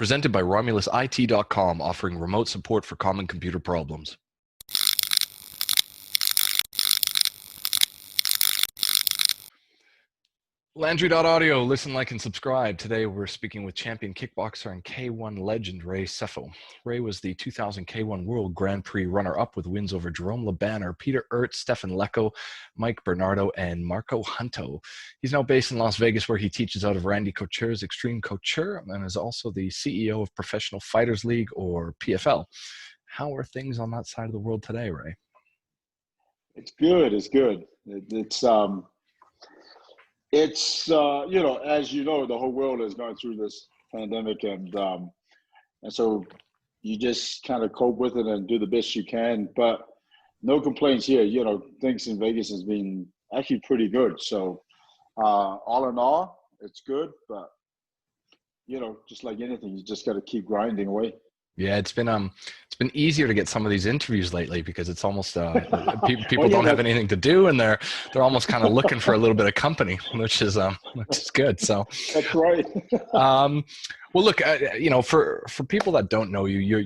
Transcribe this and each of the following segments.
Presented by RomulusIT.com, offering remote support for common computer problems. Landry.Audio, listen, like, and subscribe. Today we're speaking with champion kickboxer and K1 legend Ray Sefo. Ray was the 2000 K1 World Grand Prix runner-up with wins over Jerome Le Banner, Peter Aerts, Stefan Leko, Mike Bernardo, and Marco Hunto. He's now based in Las Vegas, where he teaches out of Randy Couture's Xtreme Couture and is also the CEO of Professional Fighters League, or PFL. How are things on that side of the world today, Ray? It's good. It's good. It's you know, as you know, the whole world is going through this pandemic, and so you just kind of cope with it and do the best you can. But no complaints here. You know, things in Vegas has been actually pretty good. So all in all, it's good. But you know, just like anything, you just got to keep grinding away. Yeah, it's been easier to get some of these interviews lately because it's almost people don't have anything to do, and they're almost kind of looking for a little bit of company, which is good. So that's right. Well, look, you know, for people that don't know you,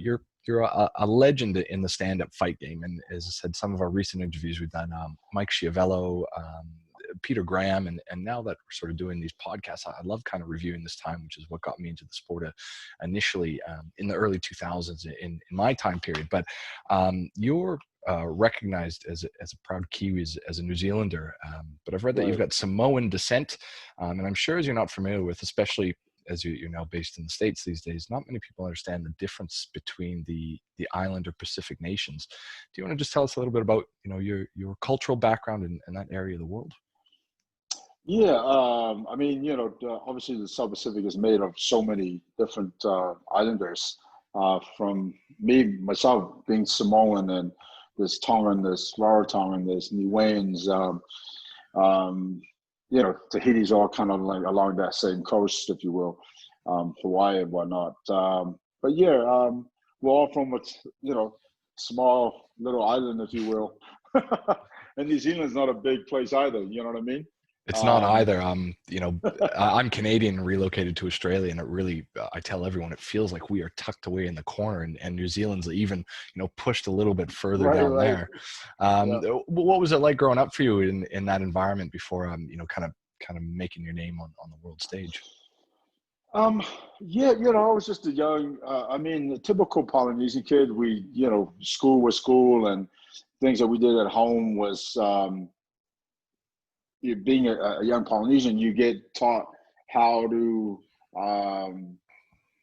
you're a legend in the stand-up fight game, and as I said, some of our recent interviews we've done, Mike Schiavello, Peter Graham, and now that we're sort of doing these podcasts, I love kind of reviewing this time, which is what got me into the sport initially in the early 2000s in my time period. But you're recognized as a proud Kiwi, as a New Zealander, but I've read that you've got Samoan descent, and I'm sure, as you're not familiar with, especially as you're now based in the States these days, not many people understand the difference between the island or Pacific nations. Do you want to just tell us a little bit about, you know, your cultural background in that area of the world? Yeah, I mean, you know, obviously the South Pacific is made of so many different islanders. From myself being Samoan, and there's Tongan, there's Rarotongan, there's Niueans, you know, Tahiti's all kind of like along that same coast, if you will, Hawaii and whatnot. But yeah, we're all from a, you know, small little island, if you will. And New Zealand's not a big place either, you know what I mean? It's not either. You know, I'm Canadian and relocated to Australia, and it really, I tell everyone, it feels like we are tucked away in the corner, and New Zealand's even, you know, pushed a little bit further down there. What was it like growing up for you in that environment before, you know, kind of making your name on the world stage? Yeah, you know, I was just a young, I mean, the typical Polynesian kid. We, you know, school was school, and things that we did at home was, you being a young Polynesian, you get taught how to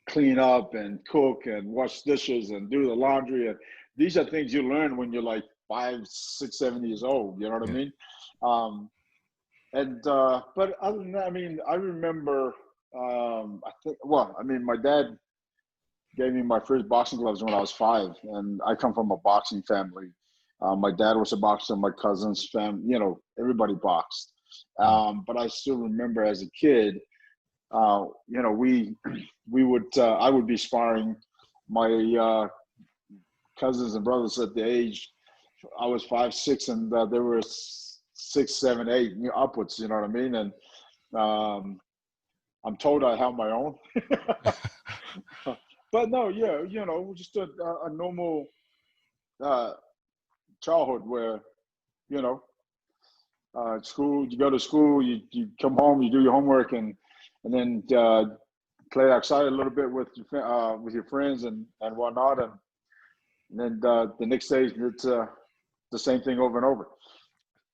clean up and cook and wash dishes and do the laundry. And these are things you learn when you're like 5, 6, 7 years old. You know what I mean? But other than that, I mean, I remember, I mean, my dad gave me my first boxing gloves when I was 5, and I come from a boxing family. My dad was a boxer, my cousin's family, you know, everybody boxed. But I still remember as a kid, you know, we would, I would be sparring my cousins and brothers at the age, I was 5, 6, and they were 6, 7, 8, you know, upwards, you know what I mean? And I'm told I have my own. But no, yeah, you know, just a normal childhood where, you know, school, you go to school, you come home, you do your homework, and then play outside a little bit with your friends and whatnot, and then the next day it's the same thing over and over.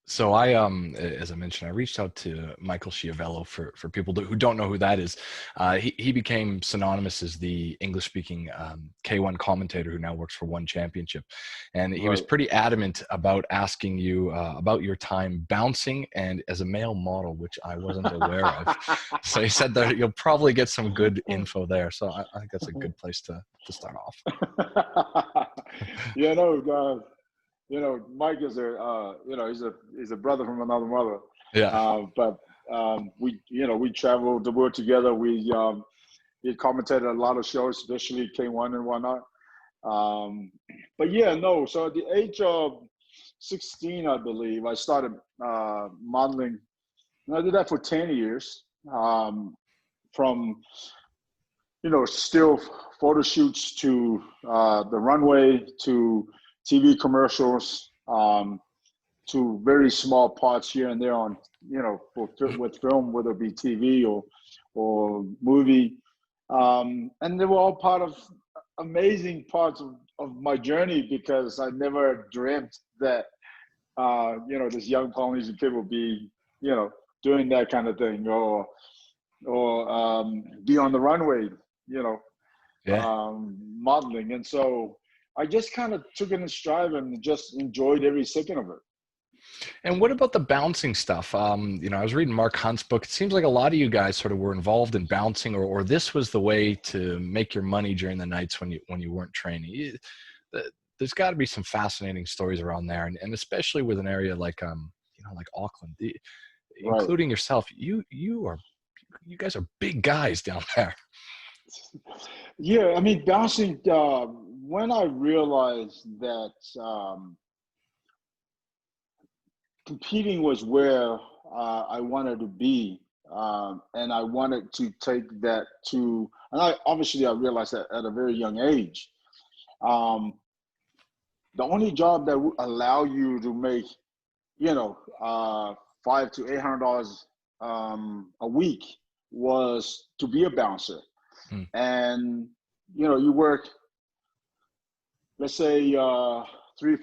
So I, as I mentioned, I reached out to Michael Schiavello for people who don't know who that is. He became synonymous as the English-speaking K1 commentator who now works for One Championship. And he was pretty adamant about asking you about your time bouncing and as a male model, which I wasn't aware of. So he said that you'll probably get some good info there. So I think that's a good place to start off. Yeah, no, you know, Mike is you know, he's a brother from another mother. Yeah. But we, you know, we traveled the world together. We he commentated a lot of shows, especially K1 and whatnot. But yeah, no. So at the age of 16, I believe, I started modeling, and I did that for 10 years. From still photo shoots to the runway, to TV commercials, to very small parts here and there on, with film, whether it be TV or movie. And they were all part of amazing parts of my journey, because I never dreamt that, this young Polynesian kid would be, doing that kind of thing, or be on the runway, modeling. And so I just kind of took it in stride and just enjoyed every second of it. And what about the bouncing stuff? I was reading Mark Hunt's book. It seems like a lot of you guys sort of were involved in bouncing, or this was the way to make your money during the nights when you weren't training. There's got to be some fascinating stories around there, and especially with an area like like Auckland, including yourself. You guys are big guys down there. Yeah, I mean, bouncing. When I realized that competing was where I wanted to be, and I wanted to take that to, and I realized that at a very young age. The only job that would allow you to make, $500 to $800 a week was to be a bouncer. And you work, let's say 3 or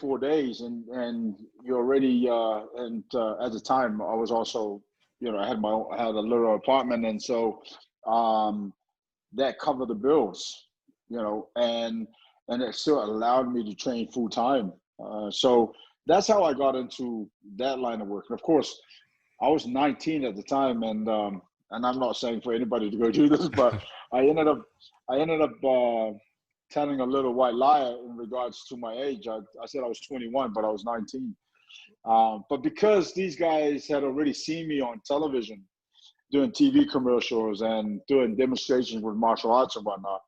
4 days, and you're already at the time I was also, I had a little apartment, and so that covered the bills, and it still allowed me to train full time. So that's how I got into that line of work. And of course, I was 19 at the time, and I'm not saying for anybody to go do this, but I ended up telling a little white lie in regards to my age. I said I was 21, but I was 19. But because these guys had already seen me on television doing TV commercials and doing demonstrations with martial arts and whatnot,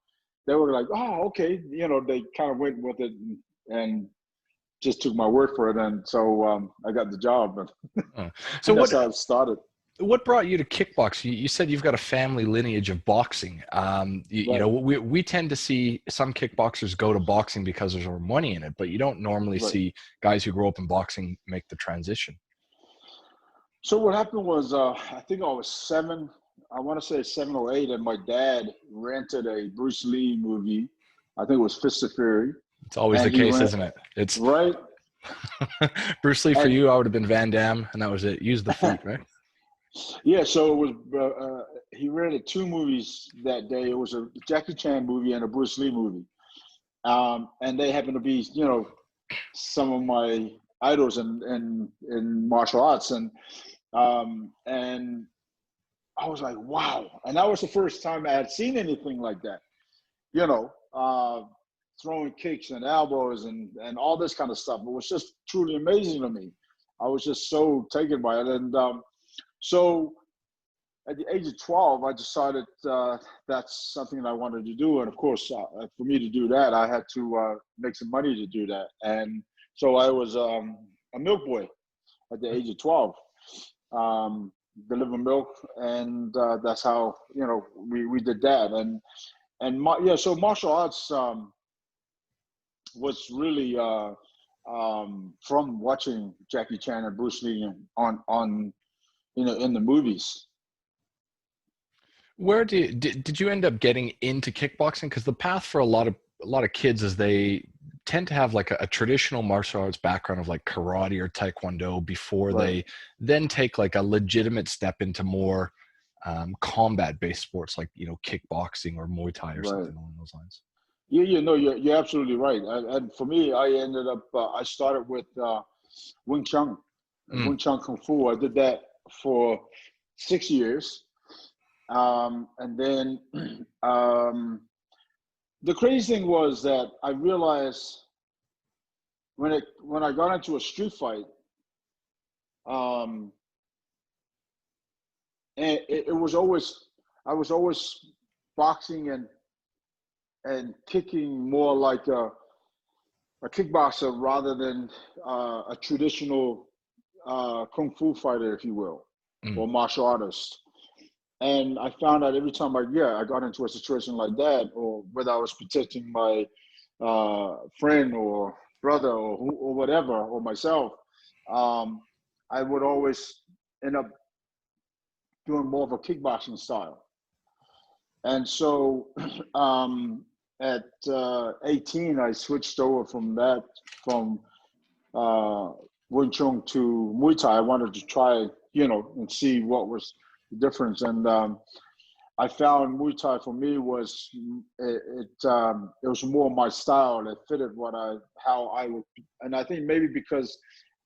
they were like, oh, okay. They kind of went with it and just took my word for it. And so I got the job. So that's how it started. What brought you to kickboxing? You said you've got a family lineage of boxing. We tend to see some kickboxers go to boxing because there's more money in it, but you don't normally see guys who grow up in boxing make the transition. So what happened was, I think I was 7. I want to say 7 or 8, and my dad rented a Bruce Lee movie. I think it was Fist of Fury. It's always the case, isn't it? It's right. Bruce Lee for you. I would have been Van Damme, and that was it. Use the feet, right? Yeah. So it was. He rented 2 movies that day. It was a Jackie Chan movie and a Bruce Lee movie, and they happened to be, some of my idols in martial arts, and I was like, wow. And that was the first time I had seen anything like that, throwing kicks and elbows and all this kind of stuff. It was just truly amazing to me. I was just so taken by it. And so at the age of 12, I decided that's something that I wanted to do. And of course, for me to do that, I had to make some money to do that. And so I was a milk boy at the age of 12. Deliver milk, and that's how we did that. So martial arts was really from watching Jackie Chan and Bruce Lee on in the movies. Where did you end up getting into kickboxing? Because the path for a lot of kids is they tend to have like a traditional martial arts background of like karate or taekwondo before they then take like a legitimate step into more combat-based sports like kickboxing or Muay Thai or something along those lines. You're absolutely right. And for me, I ended up I started with Wing Chun, Wing Chun Kung Fu. I did that for 6 years, and then the crazy thing was that I realized when I got into a street fight, and I was always boxing and kicking more like a kickboxer rather than a traditional kung fu fighter, if you will, or martial artist. And I found out every time I got into a situation like that, or whether I was protecting my friend or brother or whatever, or myself, I would always end up doing more of a kickboxing style. And so at 18, I switched over from Wing Chun to Muay Thai. I wanted to try, and see what was the difference. And I found Muay Thai for me was it was more my style. It fitted how I would, and I think maybe because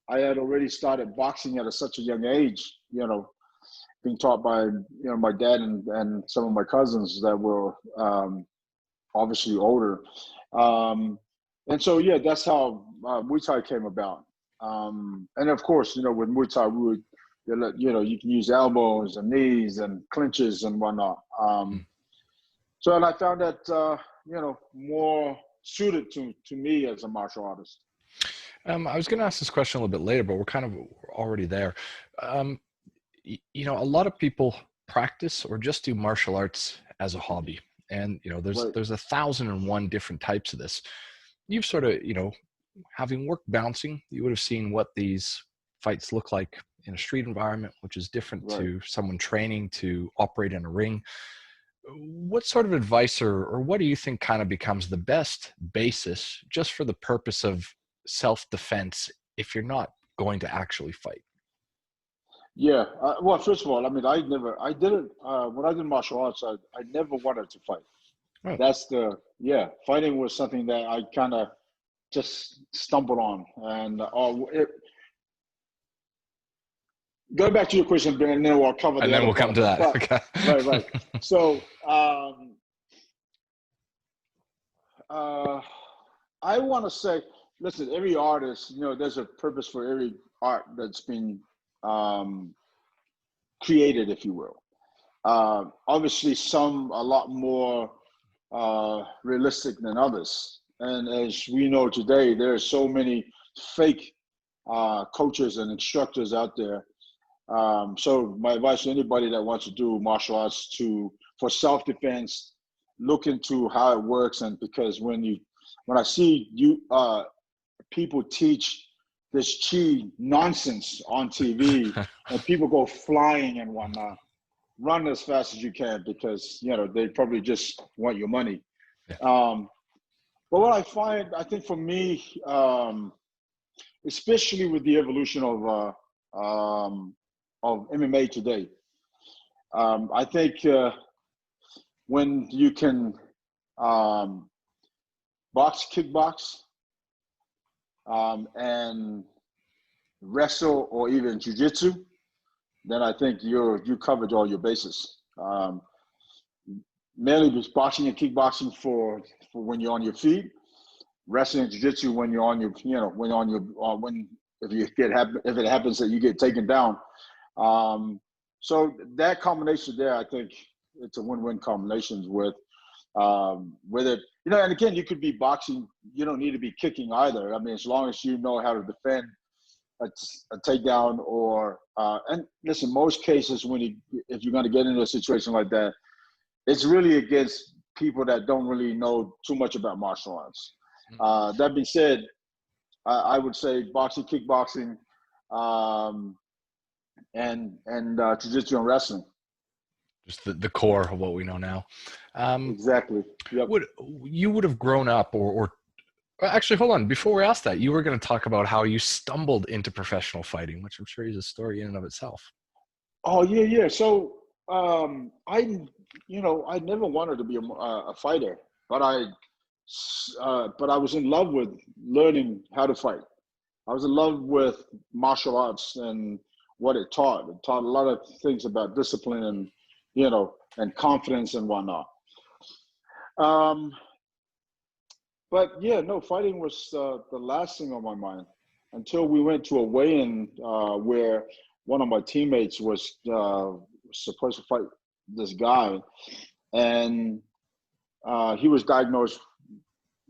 I had already started boxing at such a young age, being taught by my dad and some of my cousins that were obviously older, and so that's how Muay Thai came about. And of course, with Muay Thai, we would, you can use elbows and knees and clinches and whatnot. So, and I found that more suited to me as a martial artist. I was going to ask this question a little bit later, but we're kind of already there. A lot of people practice or just do martial arts as a hobby, and there's 1,001 different types of this. You've sort of, having worked bouncing, you would have seen what these fights look like in a street environment, which is different to someone training to operate in a ring. What sort of advice or what do you think kind of becomes the best basis just for the purpose of self-defense if you're not going to actually fight? Yeah. Well, first of all, I mean, when I did martial arts, I never wanted to fight. Oh. That's fighting was something that I kind of just stumbled on. And going back to your question, Ben, and then we'll cover and then we'll come to that. Okay. Right. So I want to say, listen, every artist, there's a purpose for every art that's been created, if you will. Obviously, some a lot more realistic than others. And as we know today, there are so many fake coaches and instructors out there. So my advice to anybody that wants to do martial arts for self-defense, look into how it works. And because when I see people teach this chi nonsense on TV and people go flying and whatnot, run as fast as you can, because they probably just want your money. Yeah. But what I find, I think for me, especially with the evolution of MMA today, I think when you can kickbox, and wrestle or even jiu-jitsu, then I think you covered all your bases. Mainly just boxing and kickboxing for when you're on your feet, wrestling and jiu-jitsu when you're on your, if it happens that you get taken down. So that combination there, I think it's a win-win combination with it, and again, you could be boxing, you don't need to be kicking either. I mean, as long as you know how to defend a takedown or, and listen, most cases if you're going to get into a situation like that, it's really against people that don't really know too much about martial arts. That being said, I would say boxing, kickboxing, and jiu-jitsu and wrestling. Just the core of what we know now. Exactly. Yep. You would have grown up or actually, hold on. Before we ask that, you were going to talk about how you stumbled into professional fighting, which I'm sure is a story in and of itself. Oh, yeah. So I never wanted to be a fighter, but I was in love with learning how to fight. I was in love with martial arts and what it taught. It taught a lot of things about discipline and, and confidence and whatnot. But yeah, no, fighting was the last thing on my mind until we went to a weigh-in where one of my teammates was supposed to fight this guy, and he was diagnosed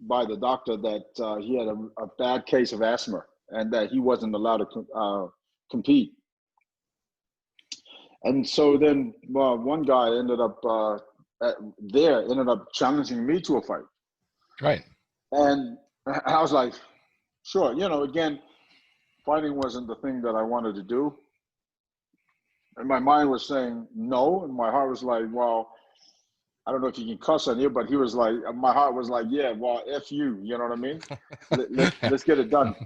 by the doctor that he had a bad case of asthma and that he wasn't allowed to compete. And so then one guy ended up challenging me to a fight. Right. And I was like, sure. Again, fighting wasn't the thing that I wanted to do. And my mind was saying no. And my heart was like, well, I don't know if you can cuss on here, but he was like, my heart was like, yeah, well, F you. You know what I mean? Let's get it done.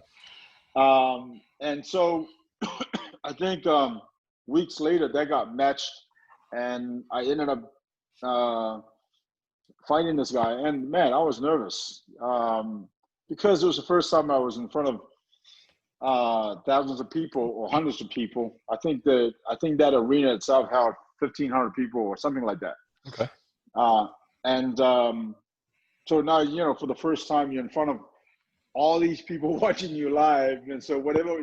And so I think weeks later that got matched, and I ended up fighting this guy. And man, I was nervous because it was the first time I was in front of thousands of people or hundreds of people. I think that arena itself held 1,500 people or something like that. Okay. So now, for the first time, you're in front of all these people watching you live. And so whatever,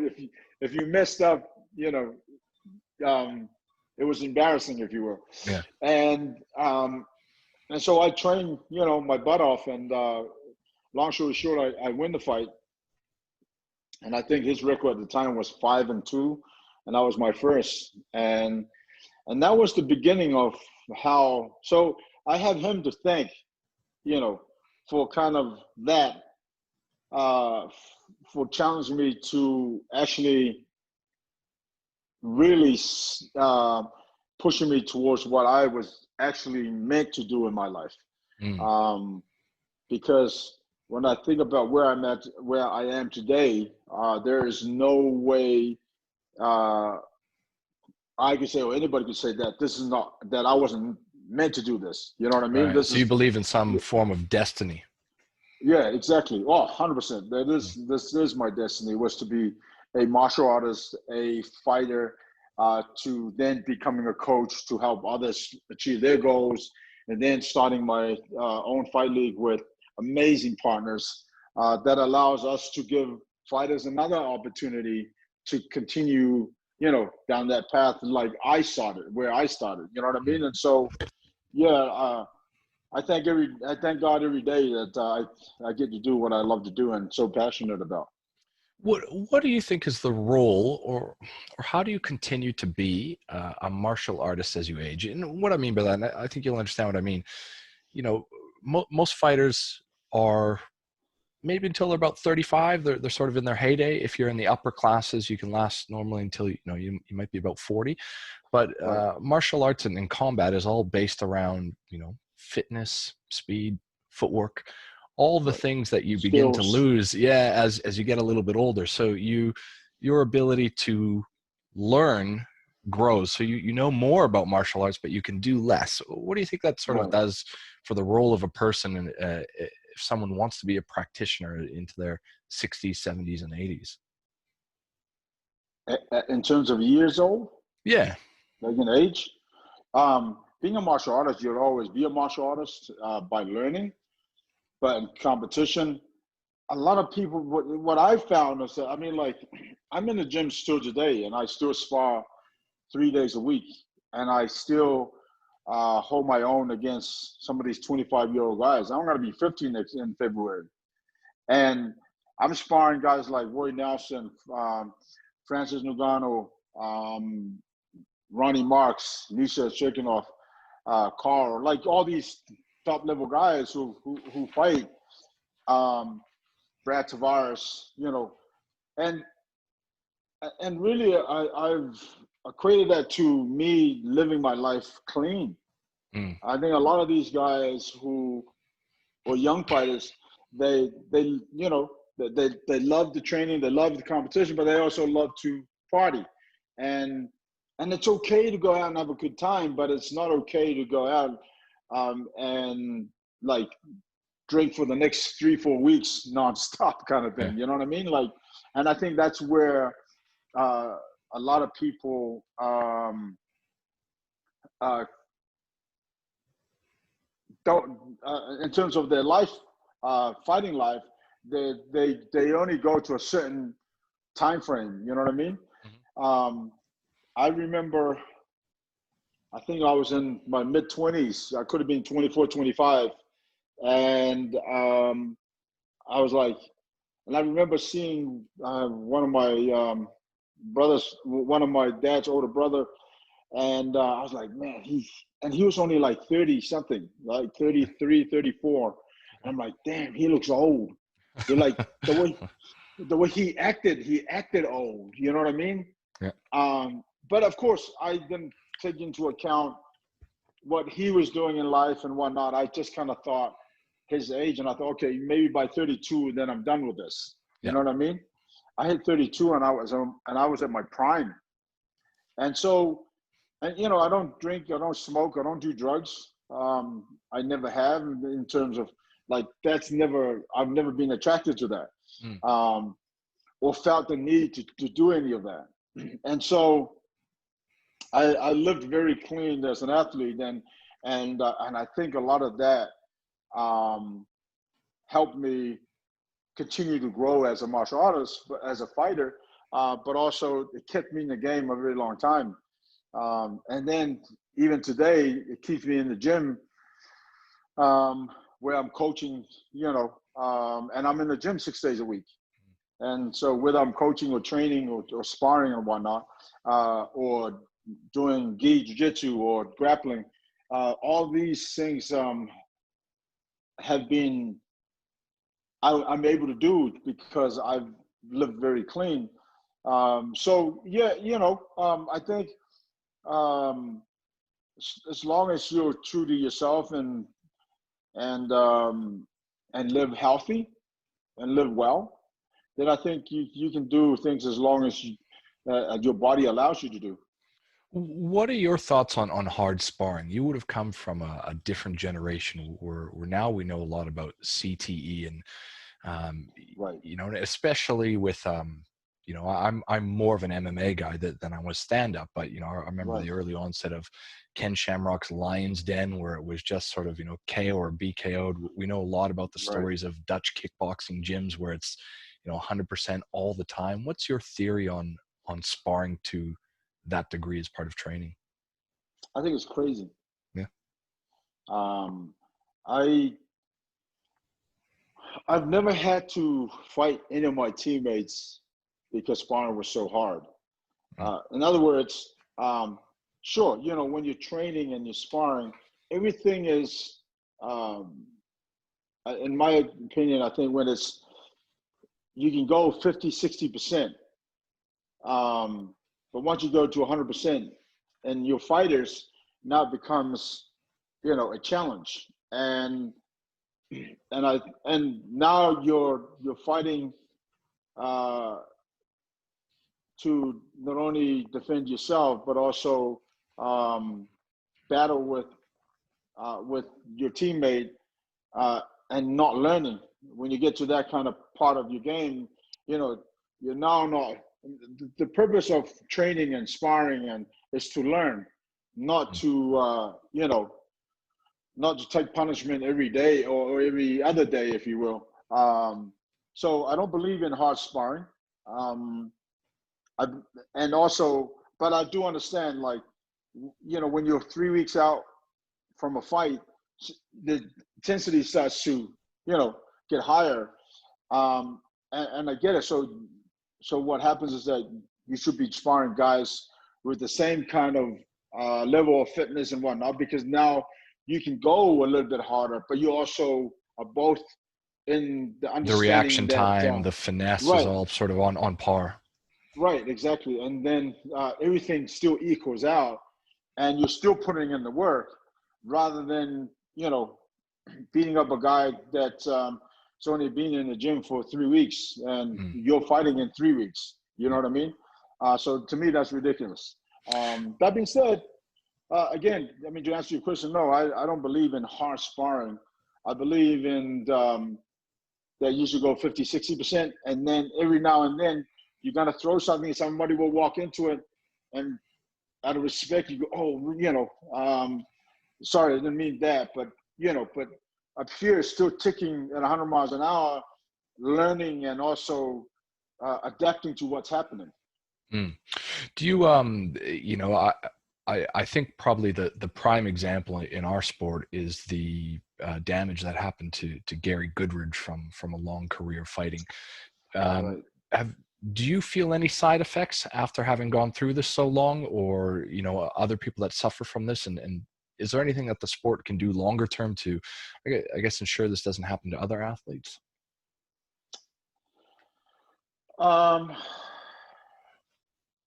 if you messed up, it was embarrassing, if you will. Yeah. And so I trained, my butt off, and long story short, I win the fight. And I think his record at the time was 5-2, and that was my first. And that was the beginning of how, so I have him to thank, for kind of that, for challenging me to actually really pushing me towards what I was actually meant to do in my life. Because when I think about where I am today, there is no way I could say, or anybody could say that I wasn't meant to do this. You know what I mean? Right. So you believe in some form of destiny. Yeah, exactly. Oh, 100%. This is my destiny, was to be a martial artist, a fighter, to then becoming a coach to help others achieve their goals, and then starting my own fight league with amazing partners that allows us to give fighters another opportunity to continue, down that path like where I started. You know what I mean? And so, yeah, I thank God every day that I get to do what I love to do and so passionate about. What do you think is the role, or how do you continue to be a martial artist as you age? And what I mean by that, and I think you'll understand what I mean. Most fighters are maybe until they're about 35. They're sort of in their heyday. If you're in the upper classes, you can last normally until you might be about 40. But martial arts and combat is all based around fitness, speed, footwork, all the things that you begin to lose as you get a little bit older. So your ability to learn grows, so you know more about martial arts, but you can do less. What do you think that sort of does for the role of a person if someone wants to be a practitioner into their 60s, 70s, and 80s? In terms of years old? Yeah. Like in age? Being a martial artist, you'll always be a martial artist by learning. But in competition, a lot of people, what I found is that, I'm in the gym still today, and I still spar 3 days a week, and I still hold my own against some of these 25-year-old guys. I'm going to be 15 in February. And I'm sparring guys like Roy Nelson, Francis Ngannou, Ronnie Marks, Misha Chekinoff, Carl, like all these top-level guys who fight, Brad Tavares, and really I've equated that to me living my life clean. I think a lot of these guys or young fighters, they love the training, they love the competition, but they also love to party. And it's okay to go out and have a good time, but it's not okay to go out and like drink for the next 3-4 weeks nonstop kind of thing. Yeah. You know what I mean? And I think that's where a lot of people don't, in terms of their life, fighting life, they only go to a certain time frame. You know what I mean? Mm-hmm. I remember, I think I was in my mid-20s. I could have been 24, 25. And I was like, and I remember seeing one of my brothers, one of my dad's older brother, And I was like, man, he was only like 30 something, like 33, 34. And I'm like, damn, he looks old. You're like, the way he acted old. You know what I mean? Yeah. But of course, I didn't take into account what he was doing in life and whatnot. I just kind of thought his age, and I thought, okay, maybe by 32, then I'm done with this. You Yeah. know what I mean? I hit 32, and I was at my prime. And so, and you know, I don't drink, I don't smoke, I don't do drugs. I never have, in terms of like, I've never been attracted to that, or felt the need to do any of that. And so I lived very clean as an athlete, and I think a lot of that helped me continue to grow as a martial artist, as a fighter, but also it kept me in the game a very long time. And then even today, it keeps me in the gym, where I'm coaching, and I'm in the gym 6 days a week. And so whether I'm coaching or training or sparring or whatnot, or doing gi, jiu-jitsu or grappling, all these things have been, I'm able to do because I've lived very clean. So yeah, I think as long as you're true to yourself and live healthy and live well, then I think you can do things as long as your body allows you to do. What are your thoughts on hard sparring? You would have come from a different generation where now we know a lot about CTE and Right. especially with I'm more of an MMA guy than I was stand up, but I remember Right. the early onset of Ken Shamrock's Lion's Den, where it was just sort of KO or BKO'd. We know a lot about the Right. stories of Dutch kickboxing gyms where it's 100% all the time. What's your theory on sparring to that degree as part of training? I think it's crazy. Yeah. I've never had to fight any of my teammates because sparring was so hard. In other words, sure, when you're training and you're sparring, everything is, in my opinion, I think when you can go 50, 60%. But once you go to 100%, and your fighters, now it becomes, a challenge. And now you're fighting to not only defend yourself, but also battle with your teammate, and not learning. When you get to that kind of part of your game, you're now not. The purpose of training and sparring is to learn, not to not to take punishment every day or every other day, if you will. So I don't believe in hard sparring. But I do understand, like, when you're 3 weeks out from a fight, the intensity starts to, get higher. And I get it. So what happens is that you should be sparring guys with the same kind of level of fitness and whatnot, because now you can go a little bit harder, but you also are both in the The understanding reaction that, time, the finesse is right, all sort of on par. right, exactly. And then everything still equals out, and you're still putting in the work, rather than, beating up a guy that's only been in the gym for 3 weeks and you're fighting in 3 weeks. You know what I mean? So to me, that's ridiculous. That being said, again, I mean, to answer your question, no, I don't believe in hard sparring. I believe in that you should go 50, 60%. And then every now and then you're going to throw something and somebody will walk into it, and out of respect, you go, oh, sorry, I didn't mean that. But a fear is still ticking at 100 miles an hour, learning and also adapting to what's happening. Do you, I think probably the prime example in our sport is the damage that happened to Gary Goodridge from a long career fighting. Right. Do you feel any side effects after having gone through this so long, or, you know, other people that suffer from this? And is there anything that the sport can do longer term to, I guess, ensure this doesn't happen to other athletes?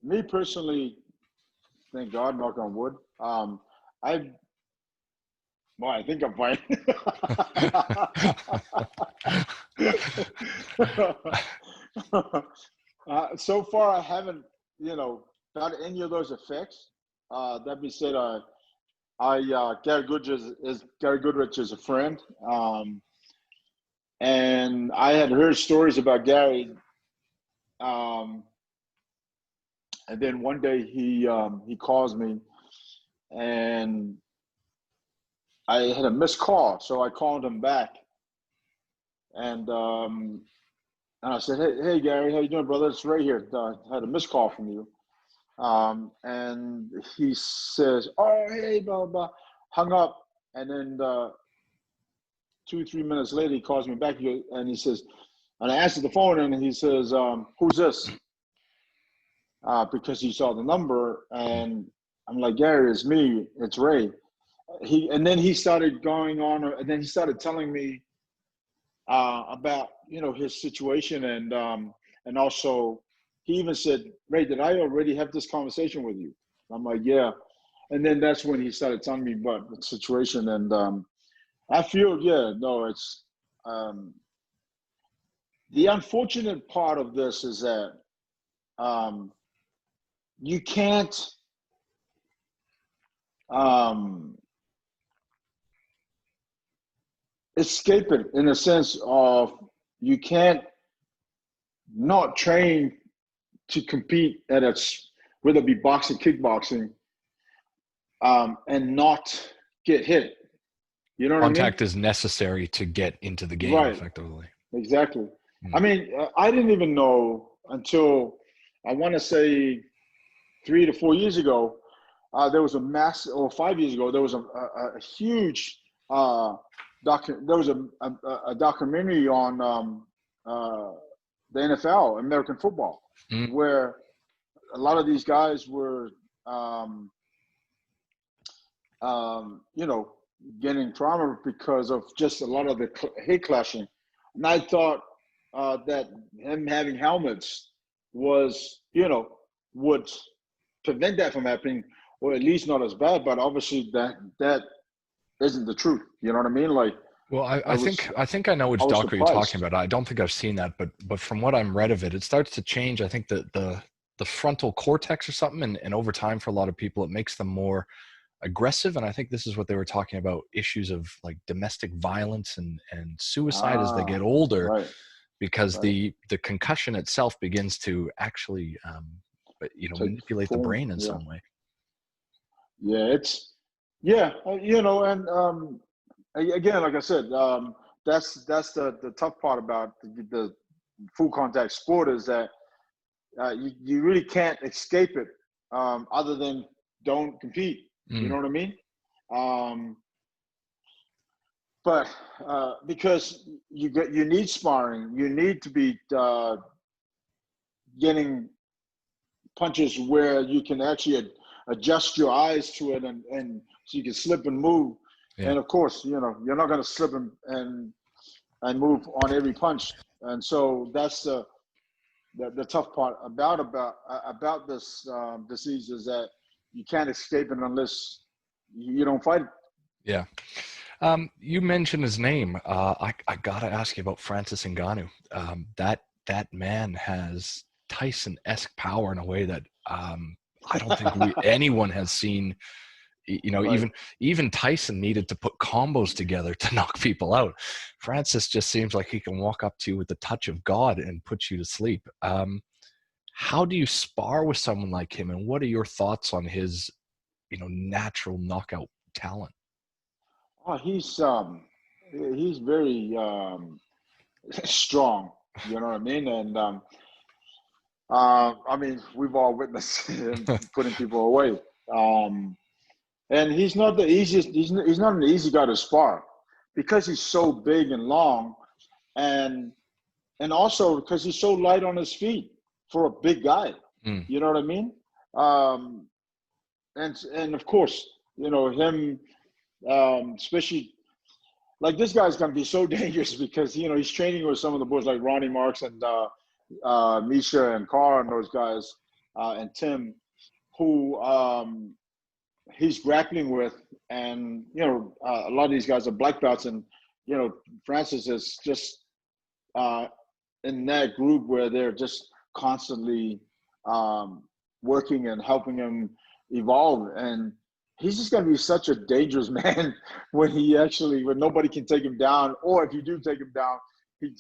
Me personally, thank God, knock on wood. I Well, I think I'm fine. So far, I haven't, got any of those effects. That being said, Gary Goodrich is a friend, and I had heard stories about Gary. And then one day he calls me, and I had a missed call, so I called him back, and I said, "Hey, Gary, how you doing, brother? It's Ray here. I had a missed call from you." And he says, "Oh, hey, blah, blah, blah," hung up. And then 2, 3 minutes later, he calls me back, and he says, and I answered the phone, and he says, "Who's this?" Because he saw the number, and I'm like, "Gary, it's me. It's Ray." And then he started going on, and then he started telling me about his situation, and also he even said, "Ray, did I already have this conversation with you?" I'm like, "Yeah." And then that's when he started telling me about the situation, and I feel, it's the unfortunate part of this is that you can't escape it, in a sense of you can't not train to compete at whether it be boxing, kickboxing, and not get hit. You know what I mean? Contact is necessary to get into the game, Right. effectively. Exactly. I mean, I didn't even know until, I want to say, 3 to 4 years ago, there was or 5 years ago, there was a huge there was a documentary on the NFL, American football, where a lot of these guys were, getting trauma because of just a lot of the hate clashing. And I thought that him having helmets was, would prevent that from happening, or at least not as bad. But obviously that isn't the truth. You know what I mean? Like, well, I think I know which doc you're talking about. I don't think I've seen that, but from what I'm read of it, it starts to change. I think that the frontal cortex or something, and over time for a lot of people, it makes them more aggressive. And I think this is what they were talking about, issues of like domestic violence and suicide as they get older, right. because the concussion itself begins to actually manipulate the brain in some way. Yeah, and again, like I said, that's the tough part about the full contact sport, is that you really can't escape it, other than don't compete. You know what I mean? But because you need sparring, you need to be getting punches where you can actually adjust your eyes to it, and so you can slip and move. Yeah. And of course, you're not going to slip and move on every punch. And so that's the tough part about this disease, is that you can't escape it unless you don't fight it. Yeah. You mentioned his name. I gotta ask you about Francis Ngannou. That man has Tyson-esque power in a way that I don't think anyone has seen. Right. Even Tyson needed to put combos together to knock people out. Francis just seems like he can walk up to you with the touch of God and put you to sleep. How do you spar with someone like him, and what are your thoughts on his, natural knockout talent? Oh, he's very strong. You know what I mean? And I mean, we've all witnessed him putting people away. And he's not the easiest. He's not an easy guy to spar, because he's so big and long, and also because he's so light on his feet. for a big guy. Mm. You know what I mean? And of course, you know, him, especially like this guy's gonna be so dangerous because, you know, he's training with some of the boys like Ronnie Marks and Misha and Carr and those guys, and Tim, who he's grappling with. And, you know, a lot of these guys are black belts, and, you know, Francis is just in that group where they're just constantly working and helping him evolve. And he's just going to be such a dangerous man when nobody can take him down, or if you do take him down, he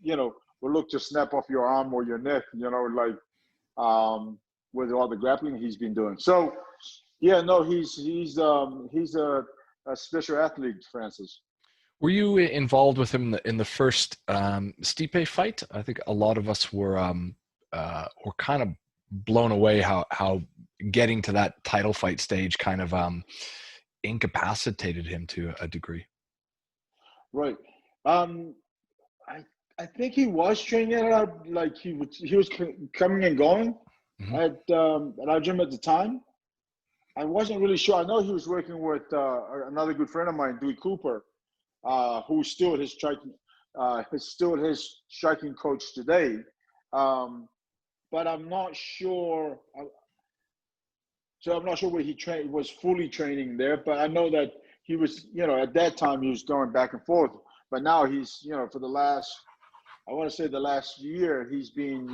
you know, will look to snap off your arm or your neck, you know, like with all the grappling he's been doing. So yeah, no, he's a special athlete, Francis. Were you involved with him in the first Stipe fight? I think a lot of us were kind of blown away how getting to that title fight stage kind of incapacitated him to a degree. Right. I think he was training at like he was coming and going at our gym at the time. I wasn't really sure. I know he was working with another good friend of mine, Dewey Cooper, who's still his striking coach today. But I'm not sure. So I'm not sure where he was fully training there. But I know that he was, you know, at that time he was going back and forth. But now he's, you know, for the last year, he's been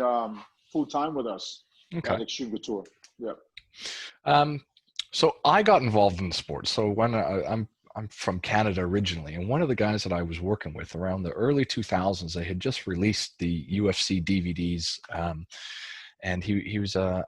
full time with us at Xtreme Couture. Yeah. So I got involved in the sport. So when I'm from Canada originally, and one of the guys that I was working with around the early 2000s, they had just released the UFC DVDs, and he was a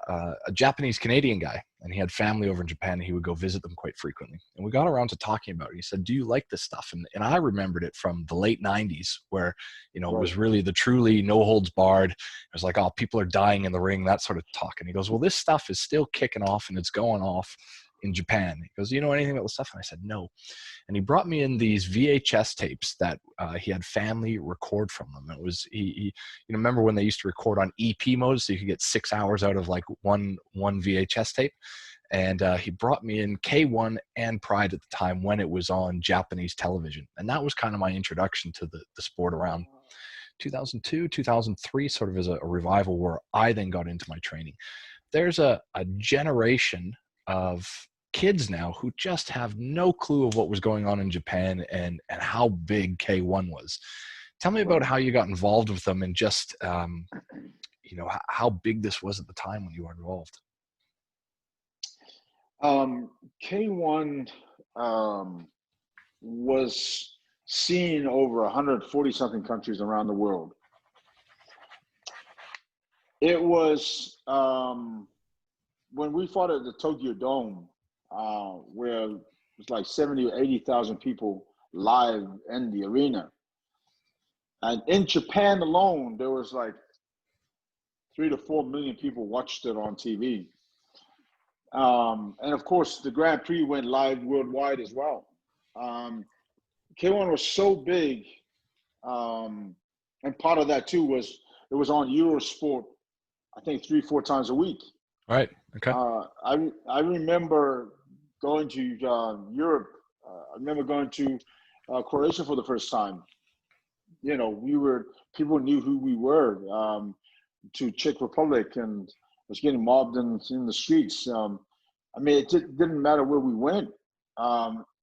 Japanese Canadian guy, and he had family over in Japan, and he would go visit them quite frequently. And we got around to talking about it. He said, "Do you like this stuff?" And I remembered it from the late 90s, where, you know, it was really the truly no holds barred. It was like, oh, people are dying in the ring, that sort of talk. And he goes, "Well, this stuff is still kicking off, and it's going off in Japan." He goes, "You know anything about this stuff?" And I said, "No." And he brought me in these VHS tapes that he had family record from them. It was you know, remember when they used to record on EP mode, so you could get 6 hours out of like one VHS tape. And he brought me in K1 and Pride at the time when it was on Japanese television, and that was kind of my introduction to the sport around 2002, 2003, sort of as a revival where I then got into my training. There's a generation of kids now who just have no clue of what was going on in Japan and how big K1 was. Tell me about how you got involved with them, and just you know, how big this was at the time when you were involved. K1 was seen over 140 something countries around the world. It was when we fought at the Tokyo Dome, where it was like 70 or 80,000 people live in the arena. And in Japan alone, there was like 3 to 4 million people watched it on TV. And of course, the Grand Prix went live worldwide as well. K1 was so big, and part of that too was it was on Eurosport, I think 3-4 times a week. Right. Okay. I remember going to Europe. I remember going to Croatia for the first time. You know, people knew who we were. To Czech Republic, and was getting mobbed in the streets. I mean, it didn't matter where we went.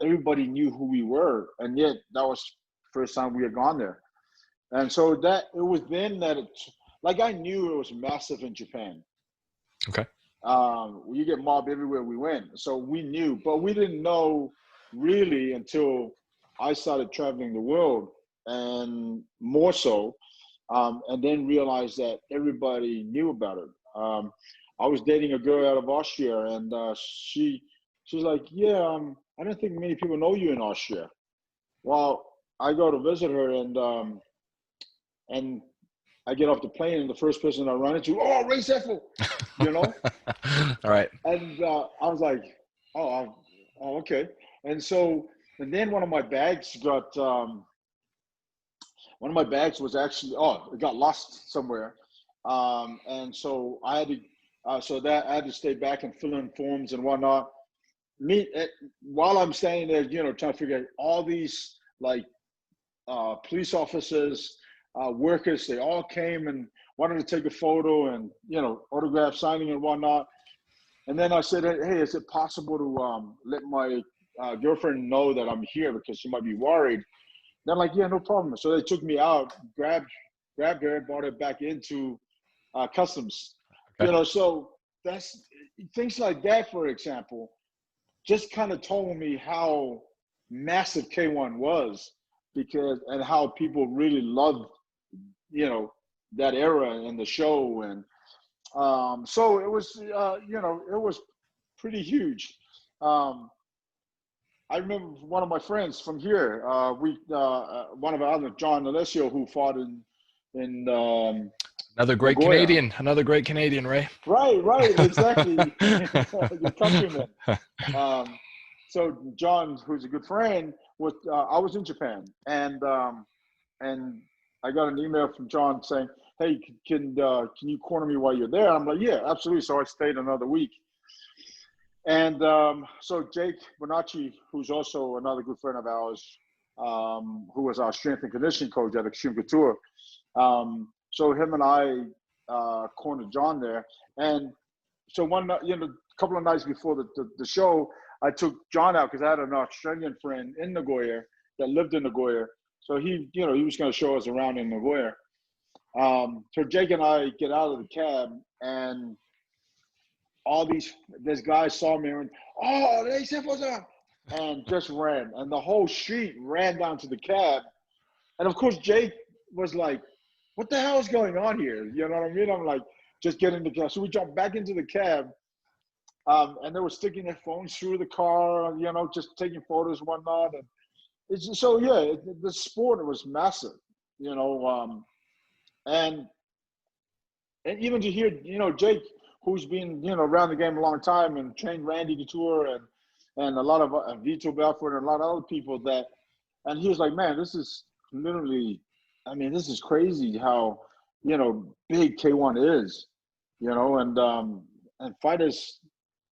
Everybody knew who we were, and yet that was the first time we had gone there. And so it was then that like I knew it was massive in Japan. Okay. You get mobbed everywhere we went, so we knew, but we didn't know really until I started traveling the world, and more so, and then realized that everybody knew about it. I was dating a girl out of Austria, and she's like, "Yeah, I don't think many people know you in Austria." Well, I go to visit her, and I get off the plane, and the first person I run into, "Oh, Ray Sefo," you know. All right. And I was like, "Oh, okay." And then one of my bags was actually, it got lost somewhere. And so I had to, I had to stay back and fill in forms and whatnot. While I'm standing there, trying to figure out all these like police officers, workers, they all came and wanted to take a photo and, autograph signing and whatnot. And then I said, hey, is it possible to let my girlfriend know that I'm here because she might be worried? They're like, yeah, no problem. So they took me out, grabbed her, brought her back into customs. Okay. So that's things like that, for example, just kind of told me how massive K1 was and how people really loved, that era and the show. And so it was, it was pretty huge. I remember one of my friends from here, one of our other, John Alessio, who fought in Another great Nagoya. Canadian, Ray. Right, exactly. Your countryman. So John, who's a good friend, I was in Japan, and I got an email from John saying, "Hey, can you corner me while you're there?" I'm like, "Yeah, absolutely." So I stayed another week, and so Jake Bonacci, who's also another good friend of ours, who was our strength and conditioning coach at Xtreme Couture, so him and I cornered John there, and so a couple of nights before the show, I took John out because I had an Australian friend in Nagoya that lived in Nagoya. So he was going to show us around in Nagoya. So Jake and I get out of the cab, and this guy saw me and went, "Oh, they Sefo," and just ran. And the whole street ran down to the cab. And of course, Jake was like, "What the hell is going on here?" You know what I mean? I'm like, "Just get in the cab." So we jumped back into the cab. And they were sticking their phones through the car, just taking photos and whatnot. And it's just, so, yeah, the sport was massive, and even to hear, Jake, who's been, around the game a long time and trained Randy Couture and a lot of Vito Belfort and a lot of other people and he was like, "Man, this is literally, this is crazy how, big K1 is, and fighters,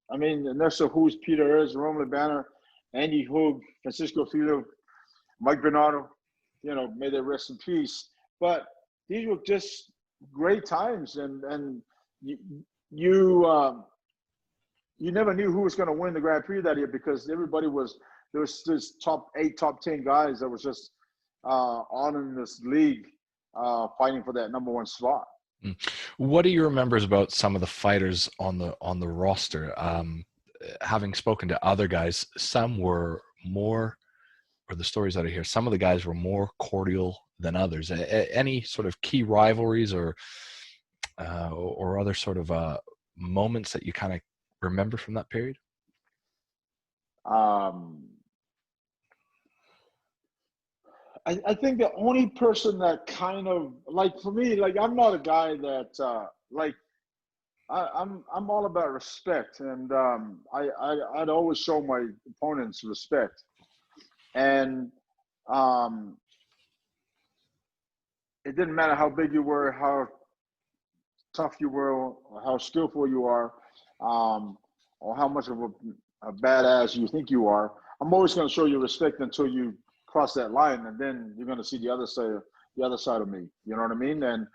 and there's who's Peter Aerts, Jerome Le Banner, Andy Hoog, Francisco Filho, Mike Bernardo, may they rest in peace. But these were just great times, and you never knew who was going to win the Grand Prix that year because there was this top 8, top 10 guys that was just on in this league fighting for that number 1 spot. What do you remember about some of the fighters on the roster? Having spoken to other guys, some were more, or the stories out of here, some of the guys were more cordial than others. Any sort of key rivalries or other sort of moments that you kind of remember from that period? I think the only person that kind of, like, for me, like, I'm not a guy that I'm all about respect, and I'd always show my opponents respect, and it didn't matter how big you were, how tough you were, or how skillful you are, or how much of a badass you think you are. I'm always going to show you respect until you cross that line, and then you're going to see the other side of me. You know what I mean? And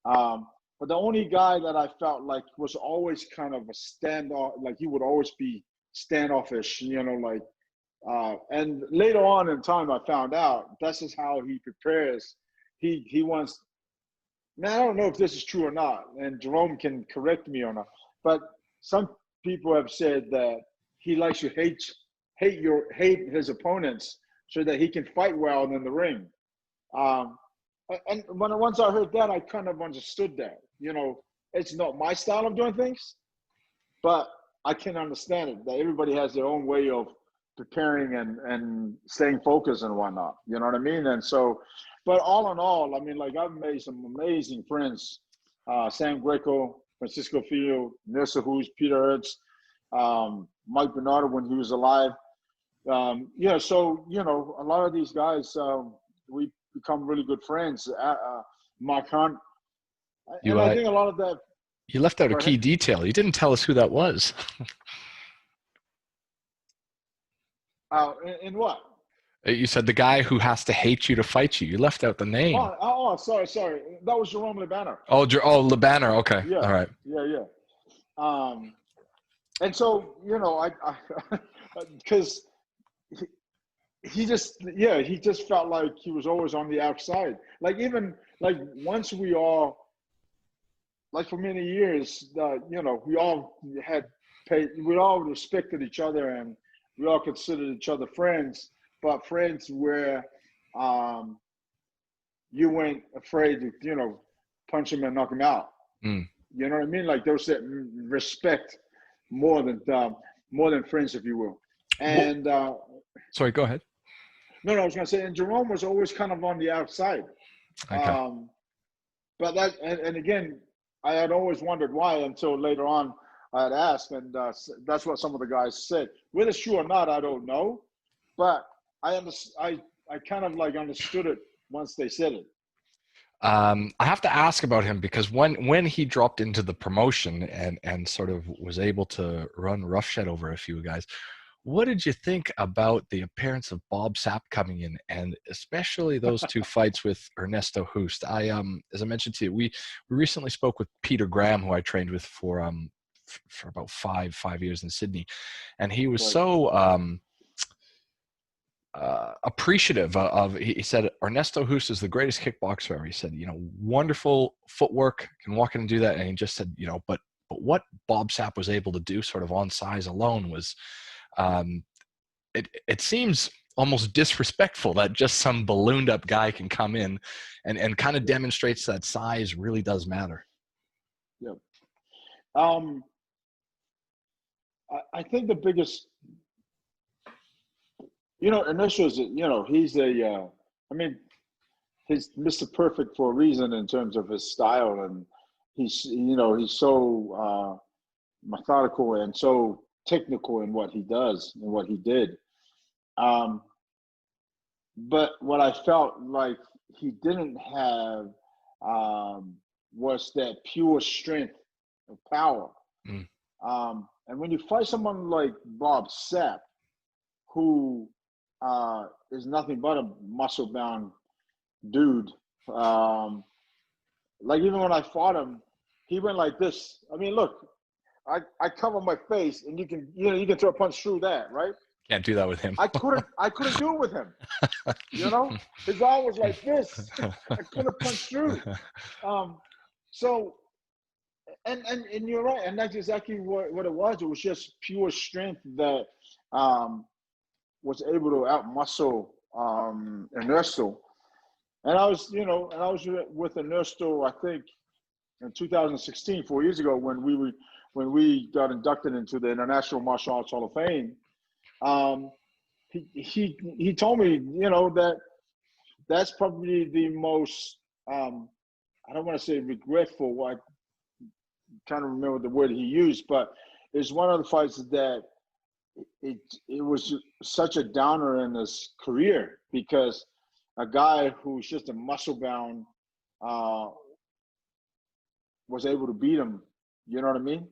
but the only guy that I felt like was always kind of a standoff, like he would always be standoffish, and later on in time I found out that's just how he prepares. He wants. Now I don't know if this is true or not, and Jerome can correct me or not, but some people have said that he likes to hate his opponents so that he can fight well in the ring. And once I heard that, I kind of understood that. It's not my style of doing things, but I can understand it, that everybody has their own way of preparing and staying focused and whatnot. You know what I mean? And so, but all in all, I've made some amazing friends. Sam Greco, Francisco Filho, Nessa Hughes, Peter Aerts, Mike Bernardo when he was alive. So, a lot of these guys, we become really good friends. Mark Hunt, You And I think a lot of that. you left out a Go key ahead. detail. You didn't tell us who that was. In what? You said the guy who has to hate you to fight you. You left out the name. Sorry. That was Jerome Le Banner. Oh, Le Banner. Okay, Yeah, all right. yeah. And so, I because he just, he just felt like he was always on the outside. Like, even like once we all, like for many years, we all we all respected each other, and we all considered each other friends, but friends where you weren't afraid to, punch him and knock him out. Mm. You know what I mean? Like there was that respect more than friends, if you will. Well, And sorry, go ahead. no, I was going to say, and Jerome was always kind of on the outside. Okay. But that, and again, I had always wondered why until later on I had asked, and that's what some of the guys said. Whether it's true or not, I don't know. But I kind of like understood it once they said it. I have to ask about him because when he dropped into the promotion and sort of was able to run roughshod over a few guys, what did you think about the appearance of Bob Sapp coming in, and especially those two fights with Ernesto Hoost? As I mentioned to you, we recently spoke with Peter Graham, who I trained with for about five years in Sydney, and he was Right. so appreciative of. He said Ernesto Hoost is the greatest kickboxer ever. He said, wonderful footwork, can walk in and do that, and he just said, but what Bob Sapp was able to do, sort of on size alone, was. It seems almost disrespectful that just some ballooned up guy can come in and kind of demonstrates that size really does matter. Yeah. I think the biggest, Ernesto is, he's he's Mr. Perfect for a reason in terms of his style, and he's so methodical and so technical in what he does and what he did. But what I felt like he didn't have was that pure strength and power. Mm. And when you fight someone like Bob Sapp, who is nothing but a muscle-bound dude, like even when I fought him, he went like this. I mean, look, I cover my face, and you can throw a punch through that, right? Can't do that with him. I couldn't do it with him. His arm was like this. I couldn't punch through. So, and you're right, and that's exactly what it was. It was just pure strength that was able to outmuscle Ernesto. And I was with Ernesto, I think, in 2016, 4 years ago, when we got inducted into the International Martial Arts Hall of Fame. He told me, that that's probably the most, I don't want to say regretful, I kind of remember the word he used, but it's one of the fights that it was such a downer in his career, because a guy who's just a muscle-bound was able to beat him. You know what I mean?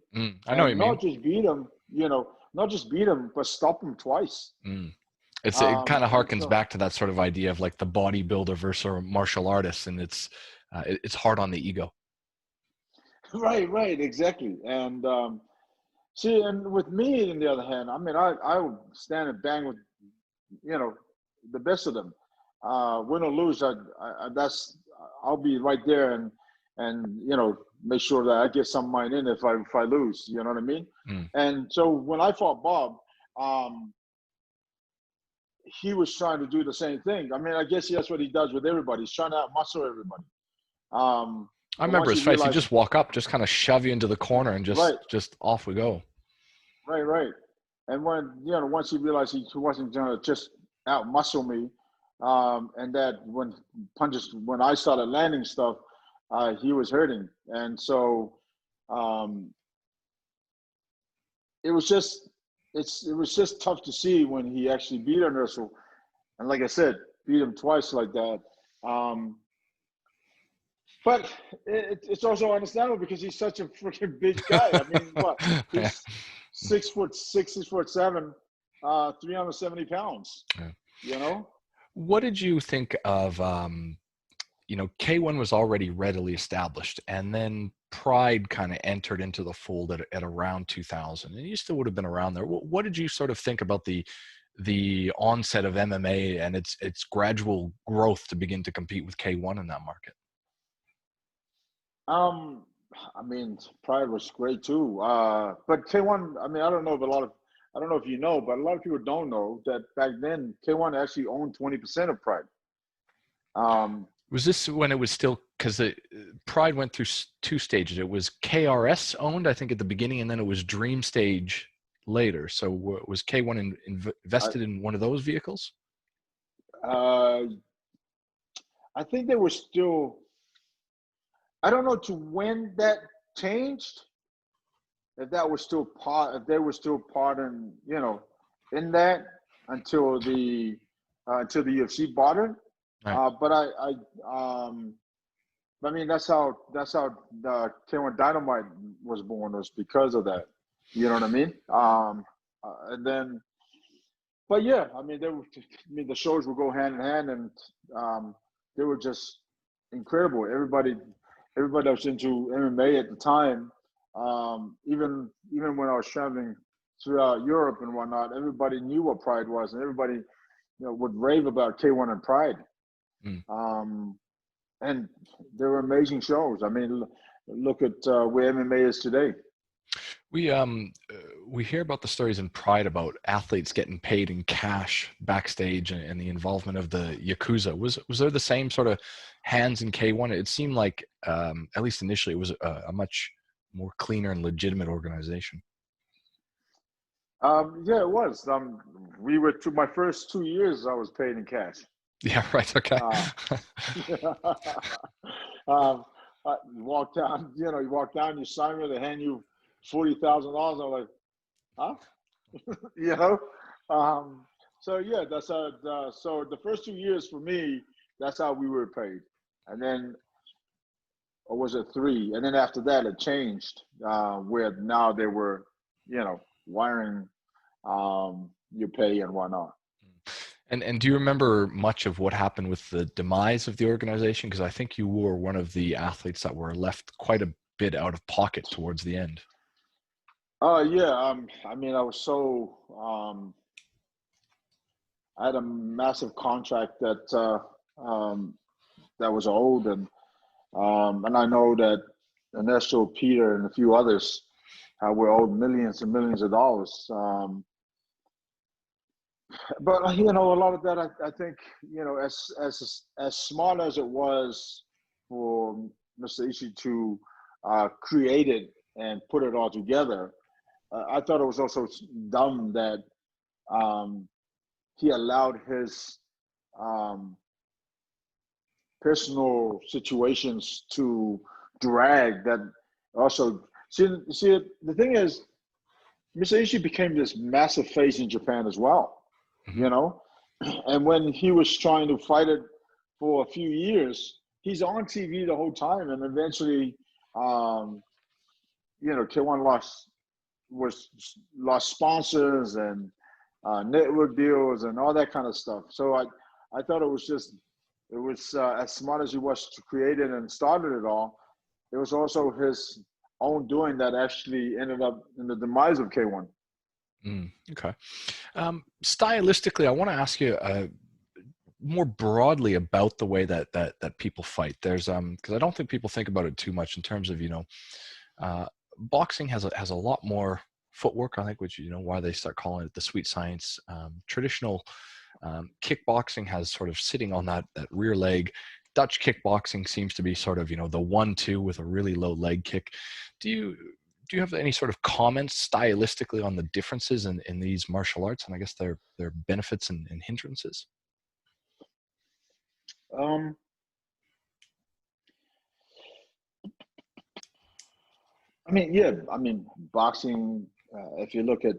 I know what you mean. Not just beat him, but stop him twice. It kind of harkens back to that sort of idea of like the bodybuilder versus a martial artist, and it's hard on the ego. Right, exactly. And see, and with me, on the other hand, I mean, I would stand and bang with, the best of them. Win or lose, I'll be right there and make sure that I get some of mine in if I lose. You know what I mean? And so when I fought Bob, he was trying to do the same thing. I mean, I guess that's what he does with everybody. He's trying to outmuscle everybody. I remember his fights. He'd just walk up, just kind of shove you into the corner, and just off we go. Right. And when once he realized he wasn't going to just outmuscle me, and that when I started landing stuff, he was hurting, and so it was just tough to see when he actually beat Ernesto, and like I said, beat him twice like that. But it's also understandable because he's such a freaking big guy. I mean, what? Yeah. He's 6'6", 6'7", 370 pounds. Yeah. You know. What did you think of, K1 was already readily established, and then Pride kind of entered into the fold at around 2000, and you still would have been around there. What did you sort of think about the onset of MMA and its gradual growth to begin to compete with K1 in that market? I mean, Pride was great too. But K1, I mean, I don't know if you know, but a lot of people don't know that back then K1 actually owned 20% of Pride. Was this when it was still, because Pride went through two stages? It was KRS owned, I think, at the beginning, and then it was Dream Stage later. So was K1 invested in one of those vehicles? I think they were still. I don't know to when that changed. If that was still part, if they were still part in, in that until the UFC bought it. Right. But I mean, that's how the K1 Dynamite was born, was because of that. You know what I mean? And then, but yeah, I mean, the shows would go hand in hand, and they were just incredible. Everybody that was into MMA at the time, even when I was traveling throughout Europe and whatnot, everybody knew what Pride was, and everybody, would rave about K1 and Pride. And they were amazing shows. I mean, look at where MMA is today. We hear about the stories in Pride about athletes getting paid in cash backstage and the involvement of the Yakuza. Was there the same sort of hands in K1? It seemed like, at least initially, it was a much more cleaner and legitimate organization. Yeah, it was. We were my first 2 years. I was paid in cash. Yeah. Right. Okay. You walk down. You sign with, they hand you $40,000. I'm like, huh? So yeah, that's how. So the first 2 years for me, that's how we were paid, and then, or was it 3? And then after that, it changed, where now they were, wiring your pay and whatnot. And do you remember much of what happened with the demise of the organization? Because I think you were one of the athletes that were left quite a bit out of pocket towards the end. Yeah. I mean, I was so. I had a massive contract that was old, and I know that Ernesto, Peter, and a few others were owed millions and millions of dollars. But a lot of that, I think, as smart as it was for Mr. Ishii to create it and put it all together, I thought it was also dumb that he allowed his personal situations to drag that. Also, see, the thing is, Mr. Ishii became this massive face in Japan as well. And when he was trying to fight it for a few years, he's on TV the whole time, and eventually, K1 lost sponsors and network deals and all that kind of stuff. So I thought it was as smart as he was to create it and started it all. It was also his own doing that actually ended up in the demise of K1. Okay. Stylistically, I want to ask you more broadly about the way that people fight. There's because I don't think people think about it too much in terms of boxing has a lot more footwork, I think, which why they start calling it the sweet science. Traditional kickboxing has sort of sitting on that rear leg. Dutch kickboxing seems to be sort of the 1-2 with a really low leg kick. Do you have any sort of comments stylistically on the differences in these martial arts, and I guess their benefits and hindrances? I mean, yeah. I mean, boxing. If you look at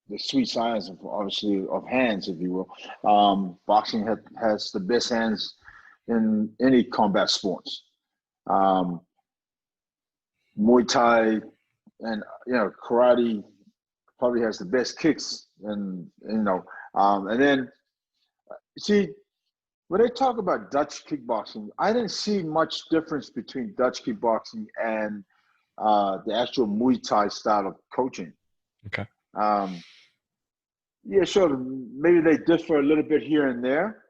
the sweet science of obviously of hands, if you will. Boxing has the best hands in any combat sports. Um, Muay Thai and karate probably has the best kicks, and and then see when they talk about Dutch kickboxing, I didn't see much difference between Dutch kickboxing and the actual Muay Thai style of coaching. Okay. Yeah, sure. Maybe they differ a little bit here and there.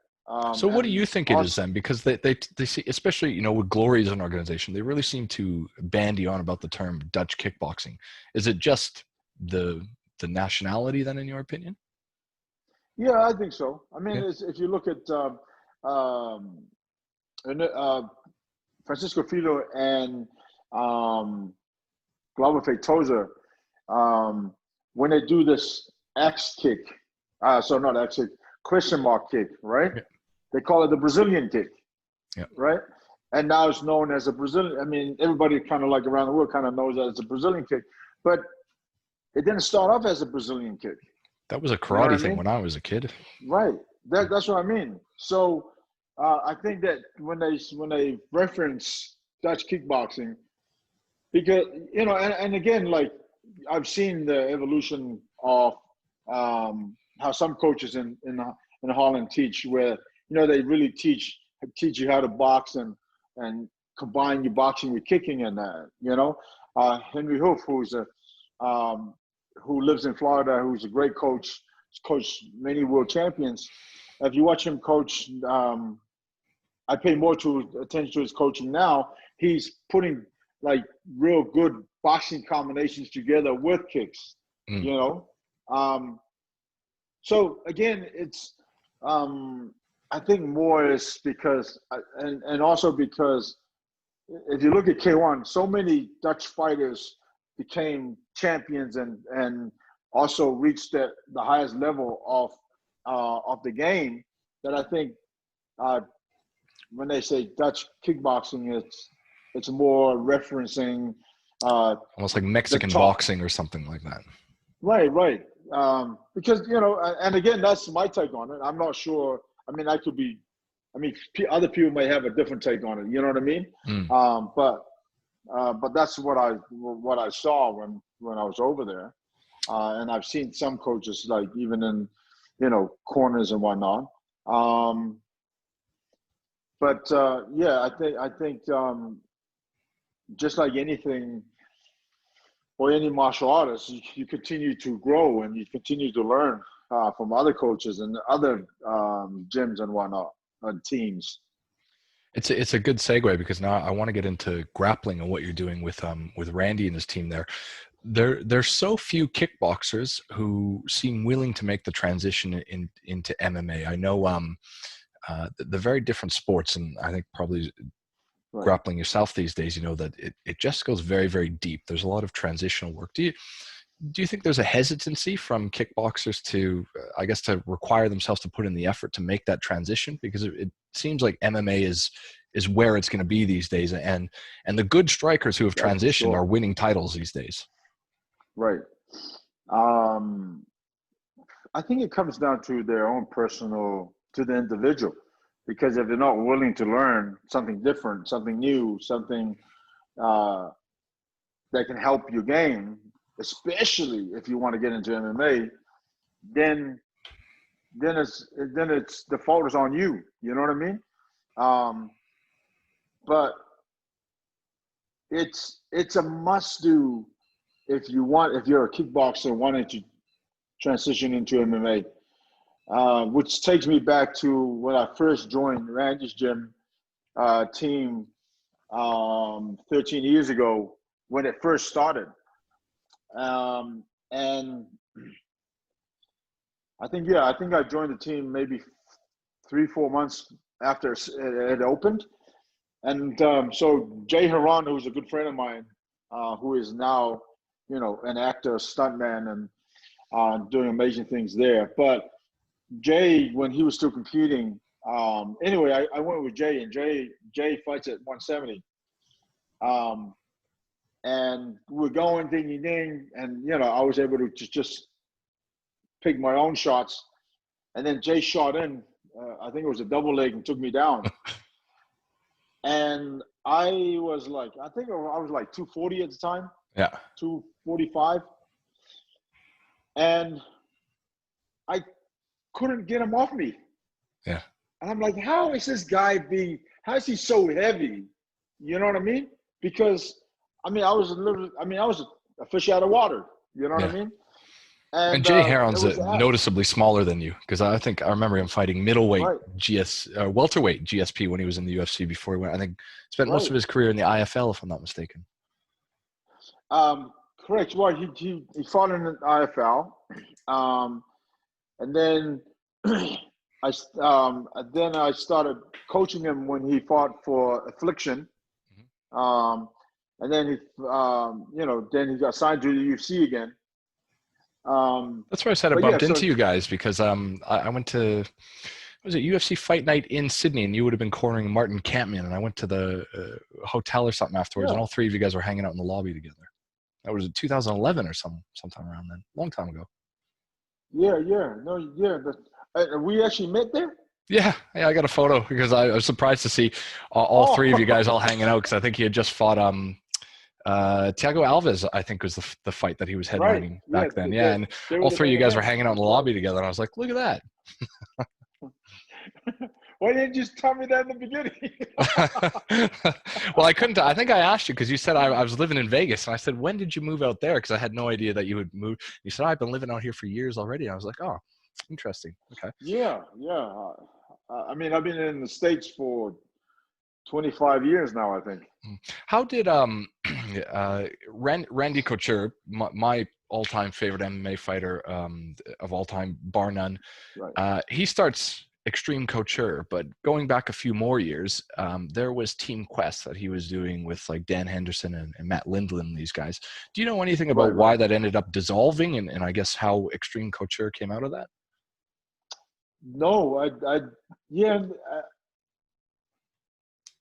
So what do you think it is Also, then? Because they see, especially with Glory as an organization, they really seem to bandy on about the term Dutch kickboxing. Is it just the nationality then, in your opinion? yeah, I think so. I mean, Yeah. if you look at um, Francisco Filo and Glover Feitosa, when they do this X kick, so not X kick, question mark kick, right? Yeah. They call it the Brazilian kick, Yeah. right? And now it's known as a Brazilian. I mean, everybody kind of like around the world kind of knows that it's a Brazilian kick, but it didn't start off as a Brazilian kick. That was a You know what karate I thing mean? when I was a kid. Right. That's what I mean. So I think that when they reference Dutch kickboxing, because and again, like I've seen the evolution of how some coaches in Holland teach, where they really teach you how to box and combine your boxing with kicking, and Henry Hoof, who lives in Florida, who's a great coach, he's coached many world champions. If you watch him coach, I pay more attention to his coaching now. He's putting like real good boxing combinations together with kicks, Mm. So again, it's I think more is because and also because if you look at K1, so many Dutch fighters became champions and also reached the highest level of the game, that I think when they say Dutch kickboxing, it's more referencing Almost like the Mexican top. boxing or something like that. Right. Because and again, that's my take on it. I'm not sure. I mean, other people may have a different take on it. You know what I mean? Mm. But that's what I saw when I was over there, and I've seen some coaches like even in corners and whatnot. But yeah, I think just like anything or any martial artist, you continue to grow and you continue to learn from other coaches and other gyms and whatnot and teams. It's a good segue, because now I want to get into grappling and what you're doing with Randy and his team there. There's so few kickboxers who seem willing to make the transition into MMA. I know the very different sports, and I think probably Right. grappling yourself these days, that it just goes very, very deep. There's a lot of transitional work. Do you think there's a hesitancy from kickboxers to, I guess, to require themselves to put in the effort to make that transition? Because it seems like MMA is where it's going to be these days, and the good strikers who have That's for transitioned sure. are winning titles these days. Right. I think it comes down to their own to the individual, because if they're not willing to learn something different, something new, something that can help your game, especially if you want to get into MMA, then it's the fault is on you. You know what I mean? But it's a must do if you're a kickboxer wanting to transition into MMA. Which takes me back to when I first joined Randy's gym team 13 years ago when it first started. And I think I joined the team maybe 3-4 months after it opened. And so Jay Haran, who's a good friend of mine, who is now, an actor, stuntman, and doing amazing things there. But Jay, when he was still competing, anyway, I went with Jay, and Jay fights at 170. And we're going ding ding ding, and I was able to just pick my own shots. And then Jay shot in, I think it was a double leg, and took me down. And I was like, I think I was like 240 at the time. Yeah. 245. And I couldn't get him off me. Yeah. And I'm like, how is this guy how is he so heavy? You know what I mean? Because, I was a fish out of water. You know what I mean? And Jay Heron's noticeably smaller than you, because I think I remember him fighting middleweight welterweight GSP when he was in the UFC before he went. I think spent most of his career in the IFL, if I'm not mistaken. Correct. Well, he fought in the IFL, and then I started coaching him when he fought for Affliction, and then he then he got signed to the UFC again. That's where I said I bumped into you guys, because I went to, was it UFC Fight Night in Sydney, and you would have been cornering Martin Campman, and I went to the hotel or something afterwards, and all three of you guys were hanging out in the lobby together. That was 2011 or sometime around then, long time ago. We actually met there. Yeah, I got a photo, because I was surprised to see all three of you guys all hanging out, because I think he had just fought Thiago Alves, I think, was the fight that he was headlining back then. Yeah, and all three of you guys were hanging out in the lobby together, and I was like, look at that. Why didn't you just tell me that in the beginning? Well, I couldn't. I think I asked you, because you said I was living in Vegas, and I said, when did you move out there? Because I had no idea that you would move. You said, I've been living out here for years already. And I was like, oh, interesting. Okay. Yeah. I've been in the States for 25 years now, I think. How did Randy Couture, my all-time favorite MMA fighter of all time, bar none, he starts Xtreme Couture, but going back a few more years, there was Team Quest that he was doing with like Dan Henderson and Matt Lindland, these guys. Do you know anything about why that ended up dissolving, and I guess how Xtreme Couture came out of that? No,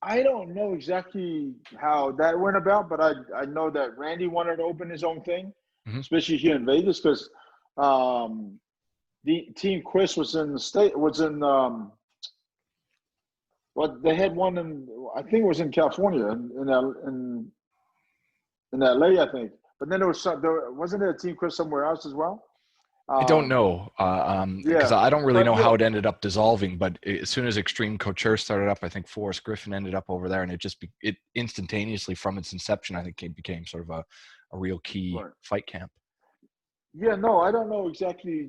I don't know exactly how that went about, but I know that Randy wanted to open his own thing, especially here in Vegas, because the Team Quest was in the state, they had one in, I think it was in California, in LA, I think. But then wasn't there a Team Quest somewhere else as well? I don't know, because I don't really know how it ended up dissolving. But as soon as Xtreme Couture started up, I think Forrest Griffin ended up over there, and it instantaneously from its inception, I think, became sort of a real key fight camp. Yeah, no, I don't know exactly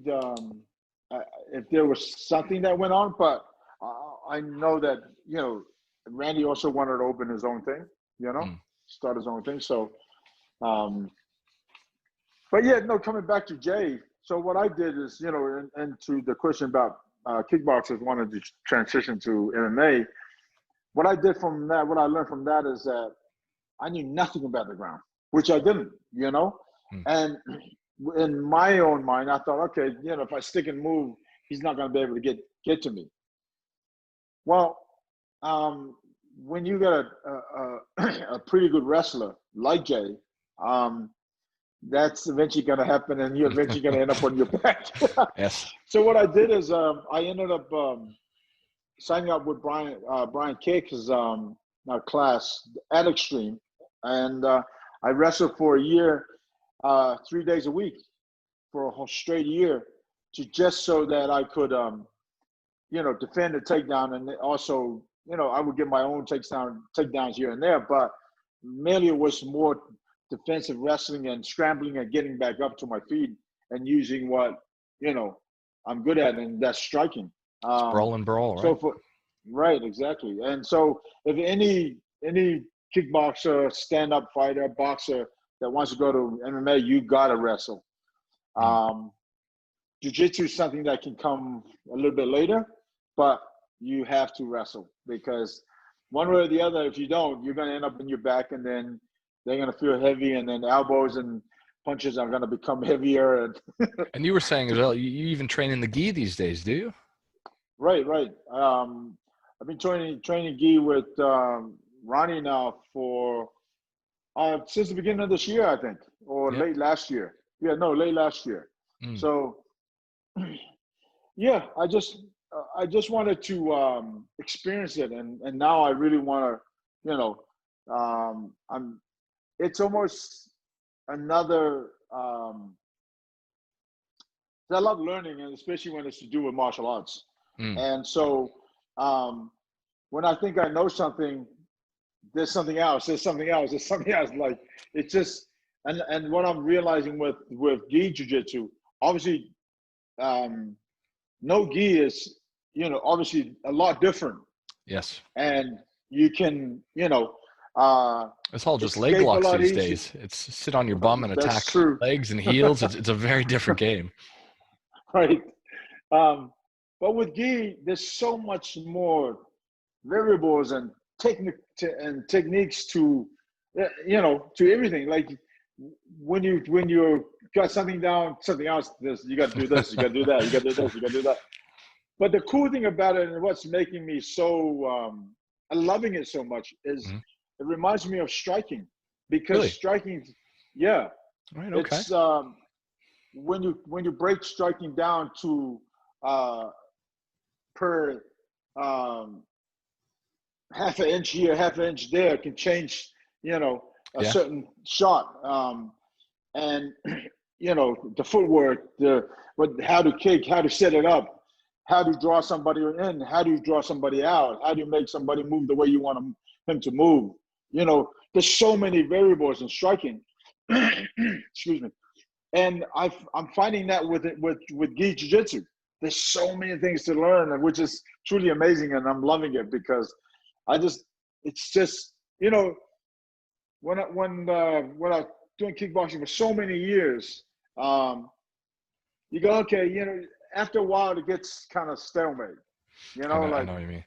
if there was something that went on, but I know that Randy also wanted to open his own thing, start his own thing. So, but yeah, no, coming back to Jay. So what I did is, and to the question about kickboxers wanted to transition to MMA, what I learned from that is that I knew nothing about the ground, which I didn't, And in my own mind, I thought, okay, if I stick and move, he's not going to be able to get to me. Well, when you got a pretty good wrestler like Jay, that's eventually going to happen, and you're eventually going to end up on your back. Yes. So what I did is I ended up signing up with Brian Cake's class at Xtreme, and I wrestled for a year, 3 days a week for a whole straight year, just so that I could, defend the takedown, and also, I would get my own takedowns here and there, but mainly it was more defensive wrestling and scrambling and getting back up to my feet and using what I'm good at, and that's striking. Brawl and brawl, right? Right, exactly. And so if any kickboxer, stand-up fighter, boxer that wants to go to MMA, you gotta wrestle. Jiu-jitsu is something that can come a little bit later, but you have to wrestle, because one way or the other, if you don't, you're gonna end up in your back, and then they're going to feel heavy, and then elbows and punches are going to become heavier. And you were saying as well, you even train in the gi these days, do you? Right. I've been training gi with Ronnie now for since the beginning of this year, I think, or late last year. Yeah, no, late last year. So Yeah, I just wanted to experience it, and now I really want to, you know, I'm. It's almost another. I love learning, and especially when it's to do with martial arts. Mm. And so, when I think I know something, there's something else. There's something else. There's something else. Like it's just, and what I'm realizing with gi jiu-jitsu, obviously, no gi is, obviously a lot different, Yes. and you can, It's all just leg escape a locks lot these easier. days. It's sit on your bum and That's attack true, legs and heels. It's a very different game. right? Um, but with gi, there's so much more variables and techniques to, to everything. Like when you got something down, something else. This you got to do this, you got to do that, you got to do this, you got to do that. But the cool thing about it, and what's making me so loving it so much, is Mhm. it reminds me of striking, because Really? striking, yeah, Right. Okay. it's when you break striking down to per half an inch here, half an inch there, can change, a Yeah. certain shot. And the footwork, how to kick, how to set it up, how to draw somebody in, how do you draw somebody out, how do you make somebody move the way you want him to move. There's so many variables in striking. Excuse me. And I'm finding that with gi jiu-jitsu, there's so many things to learn, and which is truly amazing, and I'm loving it, because it's just, when I was doing kickboxing for so many years, you go, okay, after a while it gets kind of stalemate, I like, know what you mean.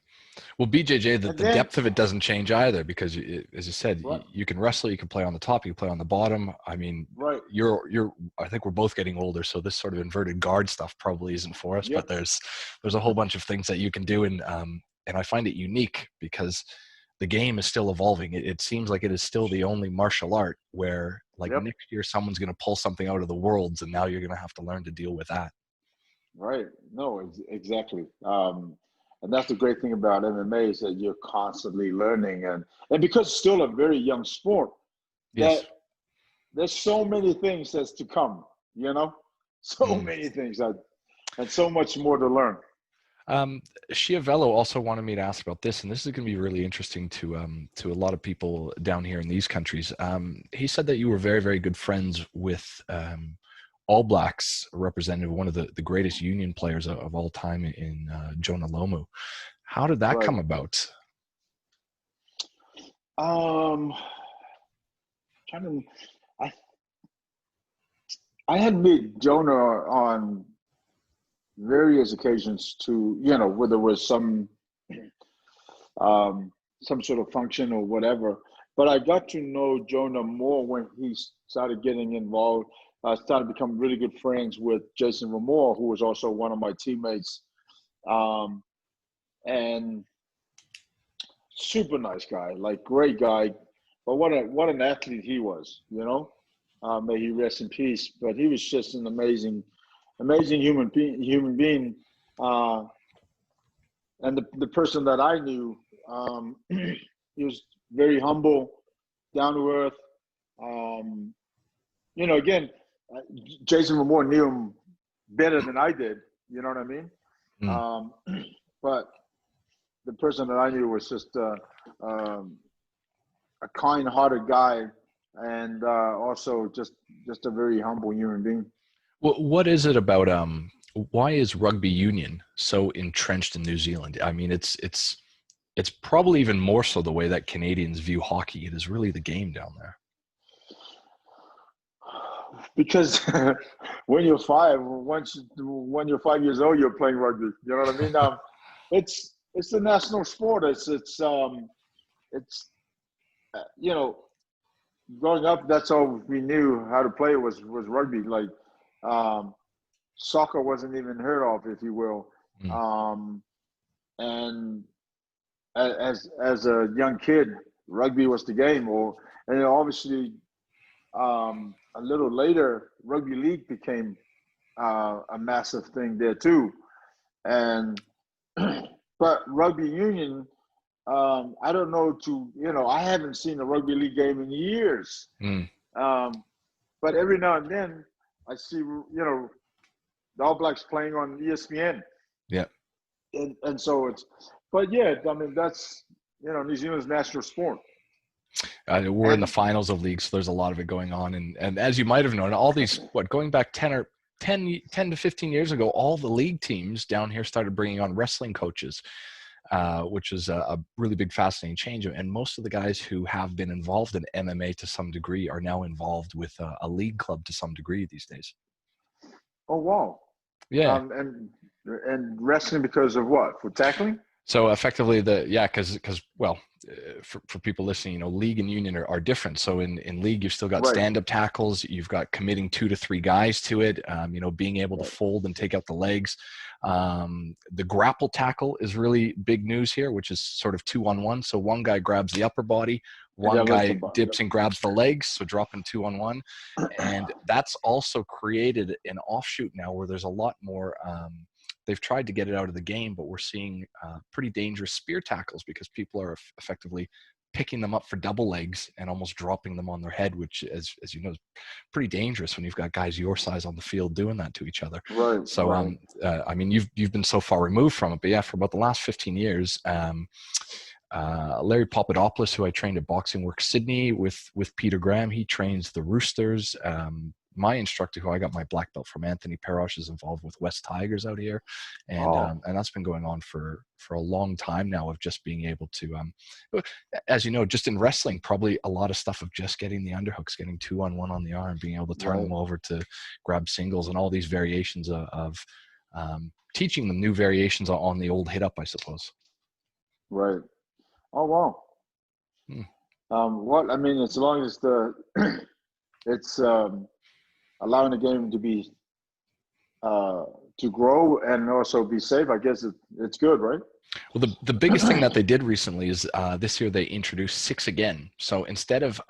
Well, BJJ, and the then, depth of it doesn't change either, because as you said, right, you can wrestle, you can play on the top, you can play on the bottom. I mean, right, I think we're both getting older, so this sort of inverted guard stuff probably isn't for us. yep, But there's a whole bunch of things that you can do, and I find it unique because the game is still evolving. It seems like it is still the only martial art where, like, yep, next year someone's going to pull something out of the worlds, and now you're going to have to learn to deal with that. right. No, exactly. And that's the great thing about MMA, is that you're constantly learning, and because it's still a very young sport, that Yes. there's so many things that's to come, so Mm. many things and so much more to learn. Schiavello also wanted me to ask about this, and this is going to be really interesting to a lot of people down here in these countries. He said that you were very, very good friends with All Blacks representative, one of the greatest union players of all time in Jonah Lomu. How did that Right. come about? Trying to, I I had met Jonah on various occasions, to, whether it was some sort of function or whatever. But I got to know Jonah more when he started getting involved. I started to become really good friends with Jason Momoa, who was also one of my teammates, and super nice guy, like great guy. But what an athlete he was, May he rest in peace. But he was just an amazing human being. And the person that I knew, he was very humble, down to earth. Um, again, Jason Momoa knew him better than I did. You know what I mean? Mm. But the person that I knew was just a kind-hearted guy, and also just a very humble human being. What is it about why is rugby union so entrenched in New Zealand? I mean, it's probably even more so the way that Canadians view hockey. It is really the game down there. Because when you're when you're 5 years old, you're playing rugby. You know what I mean? It's the national sport. It's growing up, that's all we knew how to play was rugby. Like, soccer wasn't even heard of, if you will. Mm. And as a young kid, rugby was the game. And then obviously, a little later, rugby league became a massive thing there too. And but rugby union, I don't know I haven't seen a rugby league game in years. Mm. But every now and then I see, the All Blacks playing on ESPN. Yeah. And so but yeah, I mean, that's, New Zealand's national sport. We're in the finals of leagues, so there's a lot of it going on. And as you might have known, all these, going back 10 to 15 years ago, all the league teams down here started bringing on wrestling coaches, which is a really big, fascinating change. And most of the guys who have been involved in MMA to some degree are now involved with a league club to some degree these days. Oh, wow. Yeah. And wrestling because of what? For tackling? So effectively, because for people listening, league and union are different. So in league, you've still got stand-up tackles. You've got committing 2 to 3 guys to it. Being able to fold and take out the legs. The grapple tackle is really big news here, which is sort of 2-on-1. So one guy grabs the upper body, one guy dips and grabs the legs. So dropping 2-on-1, and that's also created an offshoot now where there's a lot more. They've tried to get it out of the game, but we're seeing pretty dangerous spear tackles because people are effectively picking them up for double legs and almost dropping them on their head, which, as you know, is pretty dangerous when you've got guys your size on the field doing that to each other. Right. So, I mean, you've been so far removed from it, but yeah, for about the last 15 years, Larry Papadopoulos, who I trained at Boxing Works Sydney with Peter Graham, he trains the Roosters. My instructor, who I got my black belt from, Anthony Perosh, is involved with West Tigers out here, and that's been going on for a long time now, of just being able to, as you know, just in wrestling, probably a lot of stuff of just getting the underhooks, getting 2-on-1 on the arm, being able to turn them over to grab singles, and all these variations of teaching them new variations on the old hit up, I suppose. Right. Oh, wow. What I mean, as long as it's allowing the game to be to grow and also be safe, I guess it's good, right? Well, the biggest thing that they did recently is this year they introduced 6 again. So instead of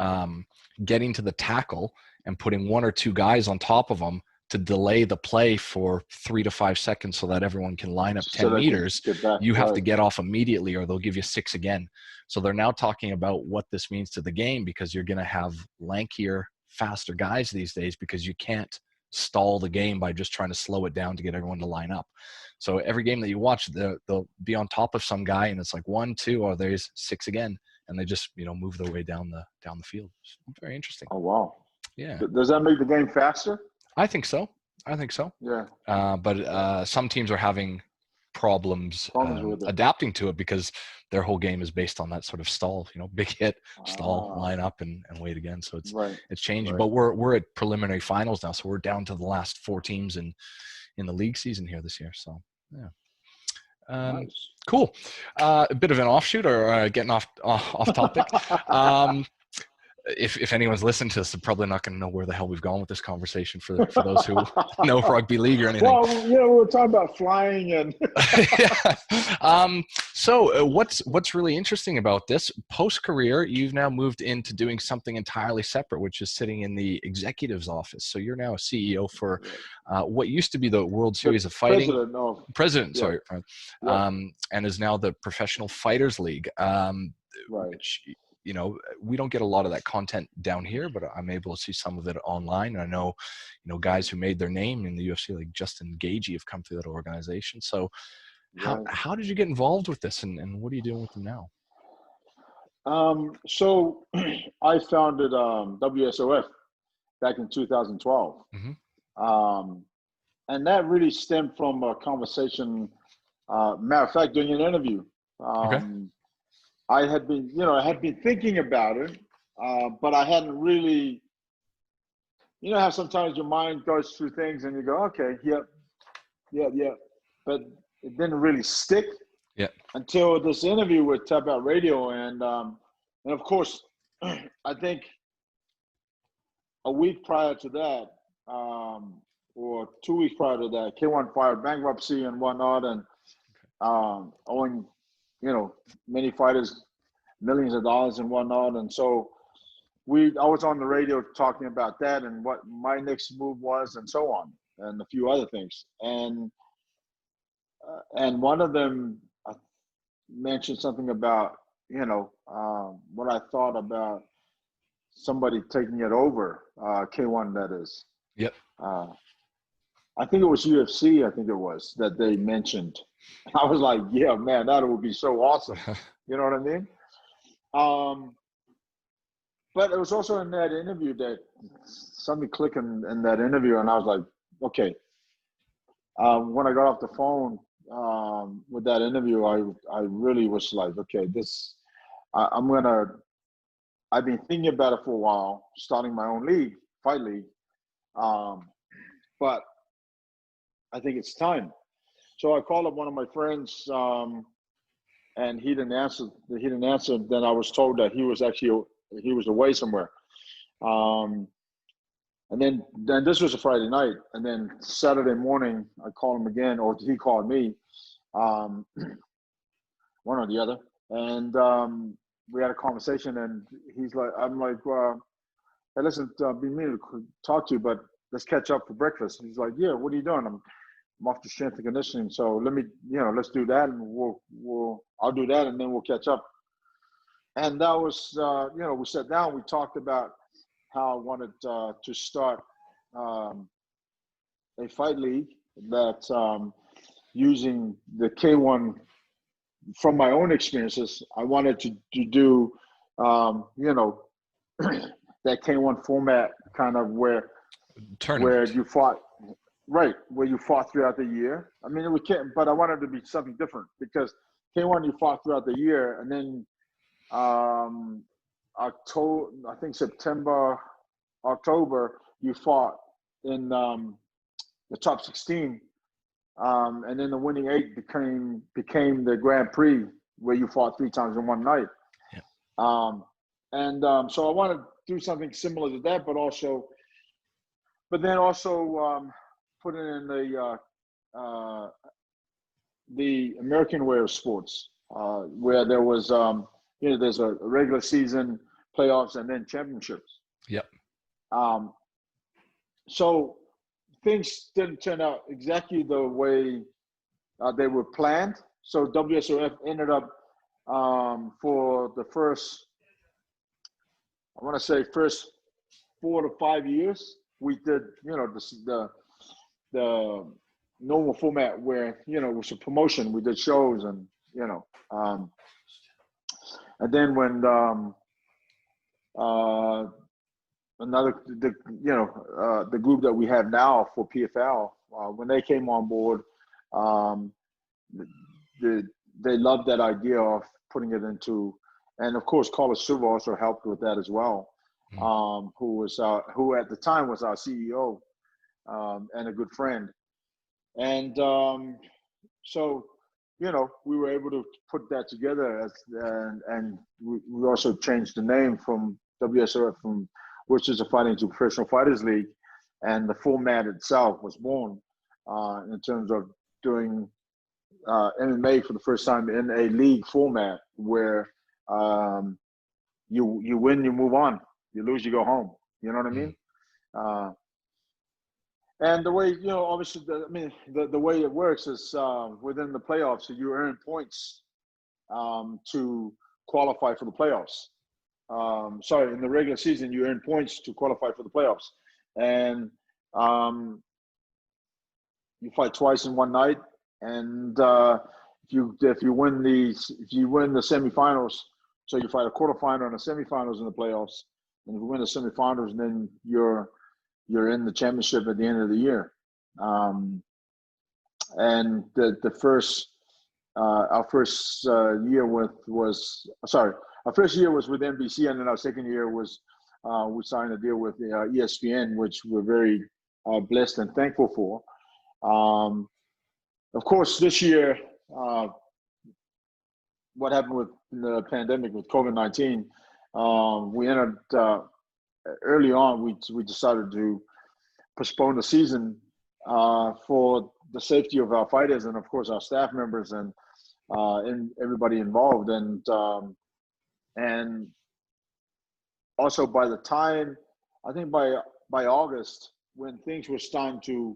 getting to the tackle and putting 1 or 2 guys on top of them to delay the play for 3 to 5 seconds so that everyone can line up 10 meters, you have to get off immediately or they'll give you 6 again. So they're now talking about what this means to the game, because you're going to have lankier, faster guys these days, because you can't stall the game by just trying to slow it down to get everyone to line up. So every game that you watch, they'll be on top of some guy and it's like 1, 2, or there's 6 again, and they just move their way down the field. It's very interesting. Oh, wow. Yeah. Does that make the game faster? I think so. Yeah. But some teams are having problems adapting to it, because their whole game is based on that sort of stall, big hit, stall, line up, and wait again. So it's changing. But we're at preliminary finals now, so we're down to the last 4 teams in the league season here this year. So yeah. Nice. Cool. A bit of an offshoot, or getting off topic. If anyone's listening to this, they're probably not going to know where the hell we've gone with this conversation for those who know rugby league or anything. Well, we're talking about flying and yeah. So what's really interesting about this post-career, you've now moved into doing something entirely separate, which is sitting in the executive's office. So you're now a CEO for what used to be the World Series of Fighting. President, sorry. And is now the Professional Fighters League, which, we don't get a lot of that content down here, but I'm able to see some of it online. And I know, guys who made their name in the UFC, like Justin Gagey, have come through that organization. So how did you get involved with this, and what are you doing with them now? So I founded WSOF back in 2012. And that really stemmed from a conversation, matter of fact, during an interview. I had been thinking about it, but I hadn't really, how sometimes your mind goes through things and you go, okay, yep. But it didn't really stick until this interview with Untitled.Audio. And of course, I think a week prior to that, or 2 weeks prior to that, K1 filed bankruptcy and whatnot, and owing many fighters millions of dollars and whatnot. And so I was on the radio talking about that and what my next move was and so on. and a few other things. And one of them mentioned something about, what I thought about somebody taking it over, K1 that is. Yep. I think it was UFC, I think it was, that they mentioned. I was like, yeah, man, that would be so awesome. You know what I mean? But it was also in that interview that something clicked in that interview, and I was like, okay. When I got off the phone with that interview, I really was like, okay, I've been thinking about it for a while, starting my own league, fight league. But I think it's time. So I called up one of my friends, and he didn't answer. Then I was told that he was away somewhere. And then this was a Friday night, and then Saturday morning I called him again, or he called me, one or the other, and we had a conversation. And I'm like, hey, listen, I've been meaning to talk to you, but let's catch up for breakfast. He's like, yeah, what are you doing? I'm off to strength and conditioning, so let's do that, and I'll do that, and then we'll catch up. And that was, we sat down, we talked about how I wanted to start a fight league that, using the K1 from my own experiences, I wanted to do, that K1 format, kind of where you fought. Right, where you fought throughout the year. I mean, but I wanted it to be something different, because K1 you fought throughout the year, and then October, I think September, October, you fought in the top 16, and then the winning 8 became the Grand Prix, where you fought 3 times in one night. Yeah. So I want to do something similar to that, but then also put it in the American way of sports, where there was there's a regular season, playoffs, and then championships. Yep. So things didn't turn out exactly the way they were planned. So WSOF ended up for the first 4 to 5 years, we did the normal format where it was a promotion. We did shows, and and then when the group that we have now for PFL, when they came on board, they loved that idea of putting it into, and of course Carlos Silva also helped with that as well, who at the time was our CEO, and a good friend. And so we were able to put that together, and we also changed the name from WSOF, which is a fighting to Professional Fighters League, and the format itself was born in terms of doing MMA for the first time in a league format, where you win, you move on, you lose, you go home. You know what I mean? And the way, obviously, the way it works is within the playoffs, so you earn points to qualify for the playoffs. In the regular season, you earn points to qualify for the playoffs, and you fight twice in one night. And if you win the semifinals, so you fight a quarterfinal and a semifinals in the playoffs, and if you win the semifinals, then you're in the championship at the end of the year. And our first year our first year was with NBC, and then our second year was we signed a deal with ESPN, which we're very blessed and thankful for. Of course, this year, what happened with the pandemic with COVID-19, we ended early on. We decided to postpone the season for the safety of our fighters, and of course our staff members, and everybody involved. And also, by the time, I think by August, when things were starting to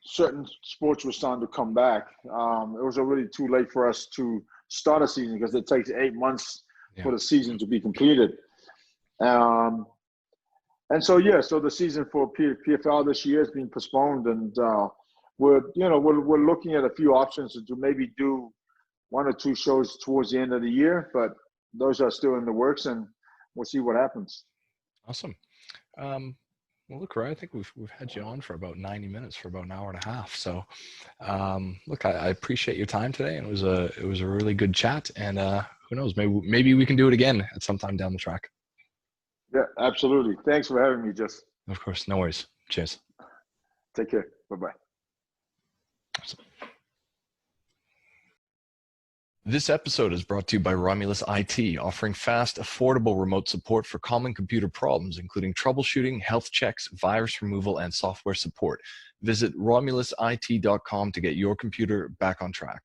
certain sports were starting to come back, it was already too late for us to start a season because it takes 8 months Yeah. for the season to be completed. And so, yeah, so the season for PFL this year is being postponed, and we're looking at a few options to maybe do 1 or 2 shows towards the end of the year, but those are still in the works, and we'll see what happens. Awesome. Well, look, Ray, I think we've had you on for about 90 minutes, for about an hour and a half. So, look, I appreciate your time today, and it was a really good chat. And who knows, maybe we can do it again at some time down the track. Yeah, absolutely. Thanks for having me, Jess. Of course, no worries. Cheers. Take care. Bye-bye. Awesome. This episode is brought to you by Romulus IT, offering fast, affordable remote support for common computer problems, including troubleshooting, health checks, virus removal, and software support. Visit RomulusIT.com to get your computer back on track.